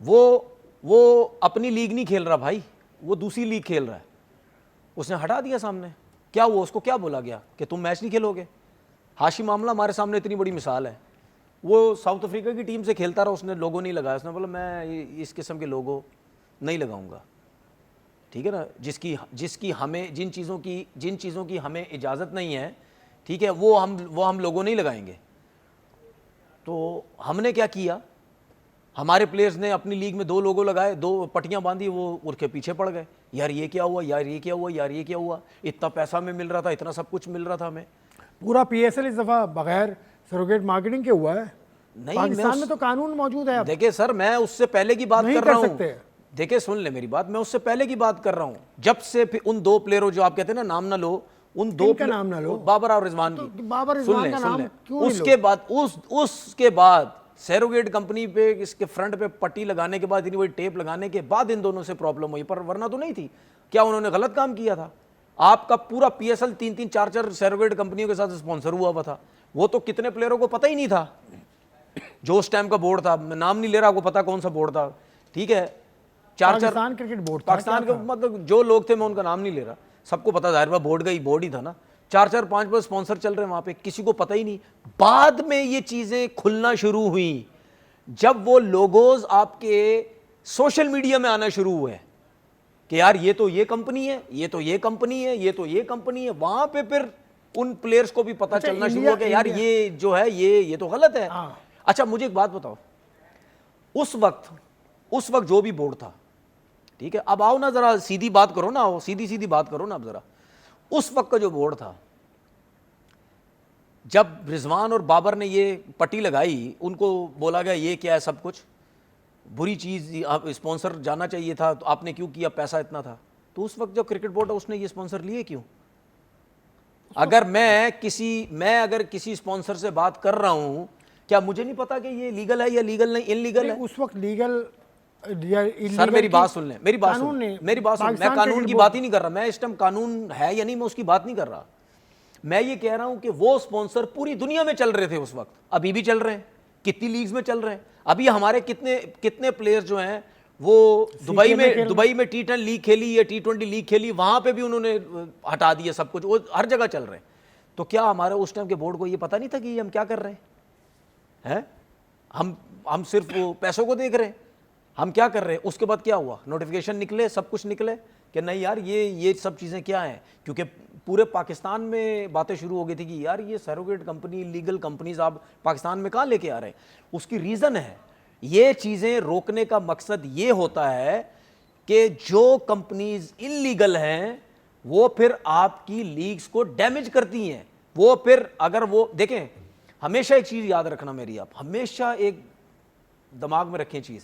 वो अपनी लीग नहीं खेल रहा भाई, वो दूसरी लीग खेल रहा है, उसने हटा दिया सामने। क्या हुआ, उसको क्या बोला गया कि तुम मैच नहीं खेलोगे। हाशिम मामला हमारे सामने इतनी बड़ी मिसाल है, वो साउथ अफ्रीका की टीम से खेलता रहा, उसने लोगो नहीं लगाया, उसने बोला मैं इस किस्म के लोगो नहीं लगाऊंगा, ठीक है ना। जिसकी हमें जिन चीज़ों की हमें इजाज़त नहीं है, ठीक है, वो हम लोगों नहीं लगाएंगे। तो हमने क्या किया, हमारे प्लेयर्स ने अपनी लीग में 2 लोगो लगाए, 2 पट्टियां बांधी, वो उनके पीछे पड़ गए, यार ये क्या हुआ, यार ये क्या हुआ, यार ये क्या हुआ, इतना पैसा हमें मिल रहा था, इतना सब कुछ मिल रहा था हमें।
पूरा पीएसएल इस दफ़ा बगैर सरोगेट मार्केटिंग के हुआ है।
नहीं,
पाकिस्तान में तो कानून मौजूद है।
देखिए सर, मैं उससे पहले की बात कर रहा हूँ, देखिए सुन ले मेरी बात, मैं उससे पहले की बात कर रहा हूँ। जब से फिर उन 2 प्लेयरों जो आप कहते हैं ना नाम ना लो, उन 2
का नाम ना लो,
बाबर और रिजवान की,
तो बाबर रिजवान का नाम क्यों नहीं लो?
उसके बाद सैरोगेट कंपनी पे इसके फ्रंट पे पट्टी लगाने के बाद, इतनी बड़ी टेप लगाने के बाद इन दोनों से प्रॉब्लम हुई, पर वरना तो नहीं थी। क्या उन्होंने गलत काम किया था? आपका पूरा पीएसएल 3-3 4-4 सैरोगेट कंपनियों के साथ स्पॉन्सर हुआ था, वो तो कितने प्लेयरों को पता ही नहीं था। जो उस टाइम का बोर्ड था, मैं नाम नहीं ले रहा, आपको पता कौन सा बोर्ड था, ठीक है, 4-4
पाकिस्तान क्रिकेट बोर्ड,
पाकिस्तान के मतलब जो लोग थे, मैं उनका नाम नहीं ले रहा, सबको पता, जाहिर बात बोर्ड का ही बोर्ड ही था ना। 4-4 5 स्पॉन्सर चल रहे हैं वहां पे, किसी को पता ही नहीं। बाद में ये चीजें खुलना शुरू हुई जब वो लोगोज आपके सोशल मीडिया में आना शुरू हुए कि यार ये तो ये कंपनी है, ये तो ये कंपनी है, ये तो ये कंपनी है। वहां पे फिर उन प्लेयर्स को भी पता चलना शुरू हो गया, यार ये जो है ये तो गलत है। अच्छा मुझे एक बात बताओ, उस वक्त जो भी बोर्ड था, ठीक है, अब आओ ना जरा सीधी बात करो ना, सीधी बात करो ना अब जरा। उस वक्त का जो बोर्ड था, जब रिजवान और बाबर ने ये पट्टी लगाई, उनको बोला गया ये क्या है, सब कुछ बुरी चीज, स्पॉन्सर जाना चाहिए था, तो आपने क्यों किया, पैसा इतना था। तो उस वक्त जो क्रिकेट बोर्ड है उसने ये स्पॉन्सर लिए क्यों? अगर मैं किसी स्पॉन्सर से बात कर रहा हूं, क्या मुझे नहीं पता कि ये लीगल है या लीगल नहीं, इनलीगल है?
उस वक्त लीगल
सर मेरी बात सुन लें, मेरी बात सुन, मैं कानून की बात ही नहीं कर रहा, मैं इस टाइम कानून है या नहीं मैं उसकी बात नहीं कर रहा। मैं ये कह रहा हूं कि वो स्पॉन्सर पूरी दुनिया में चल रहे थे उस वक्त, अभी भी चल रहे हैं, कितनी लीग्स में चल रहे हैं। अभी हमारे कितने प्लेयर्स जो हैं वो दुबई में T10 लीग खेली या T20 लीग खेली, वहां पे भी उन्होंने हटा दिया सब कुछ, वो हर जगह चल रहे हैं। तो क्या हमारे उस टाइम के बोर्ड को ये पता नहीं था कि हम क्या कर रहे हैं? हम सिर्फ वो पैसों को देख रहे हैं, हम क्या कर रहे हैं? उसके बाद क्या हुआ, नोटिफिकेशन निकले, सब कुछ निकले कि नहीं यार ये सब चीज़ें क्या हैं, क्योंकि पूरे पाकिस्तान में बातें शुरू हो गई थी कि यार ये सैरोगेट कंपनी, लीगल कंपनीज आप पाकिस्तान में कहाँ लेके आ रहे हैं। उसकी रीज़न है, ये चीज़ें रोकने का मकसद ये होता है कि जो कंपनीज इलीगल हैं वो फिर आपकी लीग्स को डैमेज करती हैं। वो फिर अगर वो देखें, हमेशा एक चीज़ याद रखना मेरी, आप हमेशा एक दिमाग में रखें चीज़,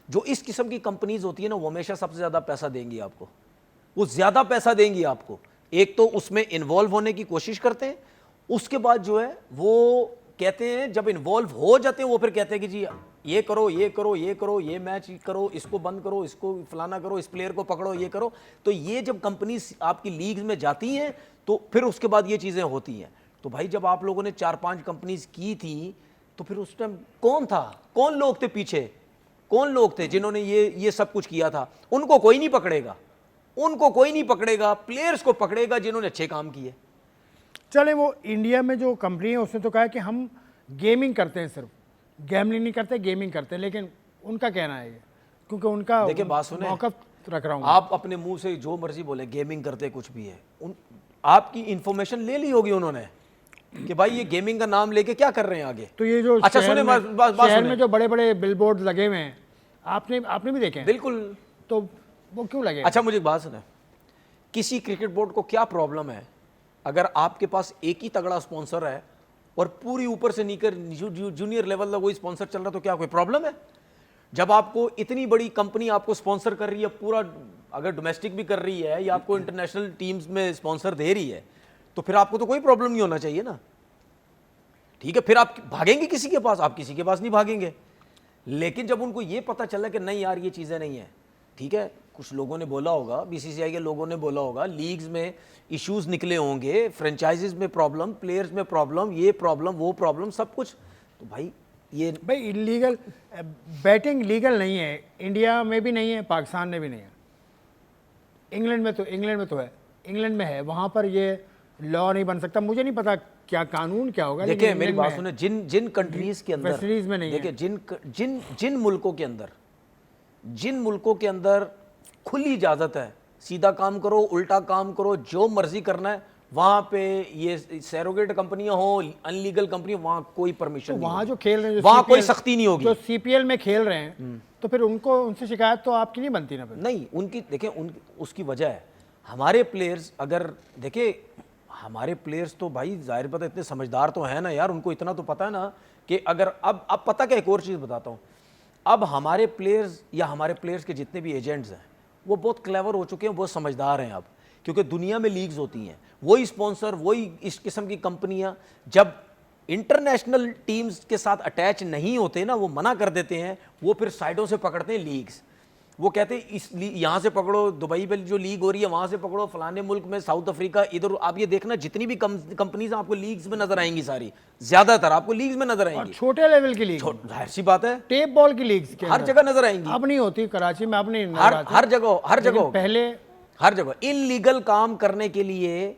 जो इस किस्म की कंपनीज होती है ना, वो हमेशा सबसे ज़्यादा पैसा देंगी आपको, वो ज़्यादा पैसा देंगी आपको, एक तो उसमें इन्वॉल्व होने की कोशिश करते हैं, उसके बाद जो है वो कहते हैं जब इन्वॉल्व हो जाते हैं वो फिर कहते हैं कि जी ये करो ये करो ये करो, ये मैच करो, इसको बंद करो, इसको फलाना करो, इस प्लेयर को पकड़ो, ये करो। तो ये जब कंपनी आपकी लीग में जाती हैं तो फिर उसके बाद ये चीज़ें होती हैं। तो भाई जब आप लोगों ने 4-5 कंपनीज की थी तो फिर उस टाइम कौन था, कौन लोग थे पीछे, कौन लोग थे जिन्होंने ये सब कुछ किया था? उनको कोई नहीं पकड़ेगा, उनको कोई नहीं पकड़ेगा, प्लेयर्स को पकड़ेगा जिन्होंने अच्छे काम किए।
चले, वो इंडिया में जो कंपनी है उसने तो कहा कि हम गेमिंग करते हैं, सिर्फ गैमलिंग नहीं करते, गेमिंग करते हैं, लेकिन उनका कहना है ये, क्योंकि उनका
देखिए बात सुने,
मौक़िफ़ रख रहा हूँ।
आप अपने मुंह से जो मर्जी बोले गेमिंग करते कुछ भी है, आपकी इंफॉर्मेशन ले ली होगी उन्होंने कि भाई ये गेमिंग का नाम लेके क्या कर रहे हैं आगे।
तो ये जो
अच्छा
शहर
सुने,
में, शहर में जो बड़े बड़े बिलबोर्ड लगे हुए हैं, आपने भी देखे हैं?
बिल्कुल।
तो वो क्यों लगे?
अच्छा मुझे एक बात सुने, किसी क्रिकेट बोर्ड को क्या प्रॉब्लम है अगर आपके पास एक ही तगड़ा स्पॉन्सर है और पूरी ऊपर से नीकर जूनियर लेवल तक वही स्पॉन्सर चल रहा, तो क्या कोई प्रॉब्लम है? जब आपको इतनी बड़ी कंपनी आपको स्पॉन्सर कर रही है, पूरा अगर डोमेस्टिक भी कर रही है या आपको इंटरनेशनल टीम्स में स्पॉन्सर दे रही है, तो फिर आपको तो कोई प्रॉब्लम नहीं होना चाहिए ना। ठीक है, फिर आप भागेंगे किसी के पास? आप किसी के पास नहीं भागेंगे। लेकिन जब उनको ये पता चला कि नहीं यार ये चीज़ें नहीं है, ठीक है, कुछ लोगों ने बोला होगा, बीसीसीआई के लोगों ने बोला होगा, लीग्स में इश्यूज निकले होंगे, फ्रेंचाइजीज में प्रॉब्लम, प्लेयर्स में प्रॉब्लम, ये प्रॉब्लम वो प्रॉब्लम, सब कुछ। तो भाई ये
भाई इलीगल बैटिंग लीगल नहीं है, इंडिया में भी नहीं है, पाकिस्तान में भी नहीं है। इंग्लैंड में तो है, इंग्लैंड में है, वहाँ पर ये लॉ नहीं बन सकता। मुझे नहीं पता क्या कानून क्या होगा।
देखिए मेरी बात सुने, जिन कंट्रीज के अंदर,
वेस्टइंडीज में नहीं है।
देखिए जिन मुल्कों के अंदर खुली इजाजत है, सीधा काम करो, उल्टा काम करो, जो मर्जी करना है, वहां पे ये सैरोगेट कंपनियां हो, अनलीगल कंपनी, वहां कोई परमिशन नहीं,
वहां जो खेल रहे हैं,
वहां कोई सख्ती नहीं होगी।
जो सीपीएल में खेल रहे हैं तो फिर उनसे शिकायत तो आपकी नहीं बनती ना? फिर
नहीं, उनकी देखिए उसकी वजह है, हमारे प्लेयर्स अगर देखिए, हमारे प्लेयर्स तो भाई जाहिर पता इतने समझदार तो है ना यार, उनको इतना तो पता है ना कि अगर अब पता क्या, एक और चीज़ बताता हूँ, अब हमारे प्लेयर्स या हमारे प्लेयर्स के जितने भी एजेंट्स हैं वो बहुत क्लेवर हो चुके हैं, बहुत समझदार हैं अब, क्योंकि दुनिया में लीग्स होती हैं, वही स्पॉन्सर, वही इस किस्म की कंपनियां जब इंटरनेशनल टीम्स के साथ अटैच नहीं होते ना, वो मना कर देते हैं, वो फिर साइडों से पकड़ते हैं लीग्स। वो कहते हैं इस यहाँ से पकड़ो, दुबई में जो लीग हो रही है वहाँ से पकड़ो, फलाने मुल्क में, साउथ अफ्रीका, इधर। आप ये देखना जितनी भी कंपनीज आपको लीग्स में नजर आएंगी, सारी ज़्यादातर आपको लीग्स में नजर आएंगी।
छोटे लेवल की लीग,
जाहिर सी बात है,
टेप बॉल की लीग्स
हर जगह नजर आएंगी।
अब नहीं होती, कराची में अब नहीं,
हर जगह
पहले
हर जगह इलीगल काम करने के लिए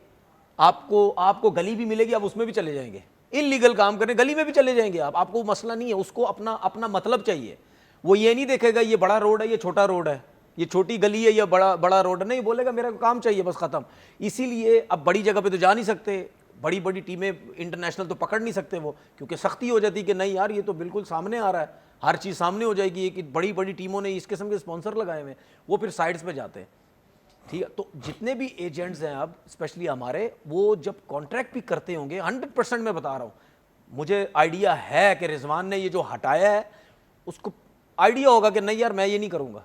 आपको गली भी मिलेगी, आप उसमें भी चले जाएंगे, इलीगल काम करने गली में भी चले जाएंगे आप, आपको मसला नहीं है, उसको अपना मतलब चाहिए। वो ये नहीं देखेगा ये बड़ा रोड है, ये छोटा रोड है, ये छोटी गली है, ये बड़ा रोड है, नहीं बोलेगा, मेरा काम चाहिए बस, खत्म। इसीलिए अब बड़ी जगह पे तो जा नहीं सकते, बड़ी बड़ी टीमें इंटरनेशनल तो पकड़ नहीं सकते वो, क्योंकि सख्ती हो जाती कि नहीं यार ये तो बिल्कुल सामने आ रहा है, हर चीज़ सामने हो जाएगी कि बड़ी बड़ी टीमों ने इस किस्म के स्पॉन्सर लगाए हुए, वो फिर साइड्स पे जाते हैं। ठीक है, तो जितने भी एजेंट्स हैं अब स्पेशली हमारे, वो जब कॉन्ट्रैक्ट भी करते होंगे, 100% मैं बता रहा हूँ, मुझे आइडिया है कि रिजवान ने ये जो हटाया है उसको आइडिया होगा कि नहीं यार मैं ये नहीं करूँगा,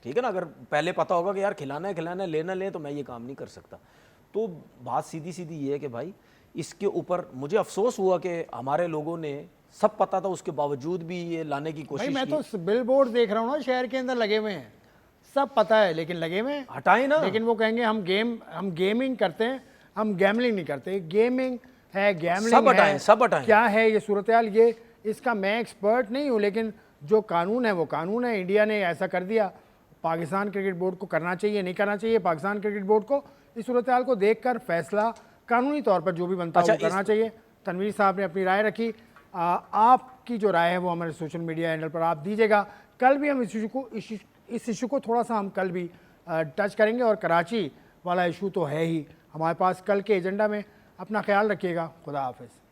ठीक है ना। अगर पहले पता होगा कि यार खिलाना है लेना ले, तो मैं ये काम नहीं कर सकता। तो बात सीधी ये है कि भाई इसके ऊपर मुझे अफसोस हुआ कि हमारे लोगों ने, सब पता था उसके बावजूद भी ये लाने की कोशिश की।
मैं तो बिल बोर्ड देख रहा हूँ ना, शहर के अंदर लगे हुए हैं, सब पता है, लेकिन लगे हुए हैं,
हटाए ना।
लेकिन वो कहेंगे हम गेमिंग करते हैं, हम गैमलिंग नहीं करते। गेमिंग है, गैमलिंग है,
सब हटाएं।
क्या है ये सूरत हाल, ये इसका मैं एक्सपर्ट नहीं हूँ, लेकिन जो कानून है वो कानून है। इंडिया ने ऐसा कर दिया, पाकिस्तान क्रिकेट बोर्ड को करना चाहिए नहीं करना चाहिए, पाकिस्तान क्रिकेट बोर्ड को इस सूरत हाल को देखकर फैसला कानूनी तौर पर जो भी बनता है वो करना चाहिए। तनवीर साहब ने अपनी राय रखी, आपकी जो राय है वो हमारे सोशल मीडिया हैंडल पर आप दीजिएगा। कल भी हम इस इशू को थोड़ा सा हम कल भी टच करेंगे, और कराची वाला इशू तो है ही हमारे पास कल के एजेंडा में। अपना ख्याल रखिएगा, खुदा हाफिज़।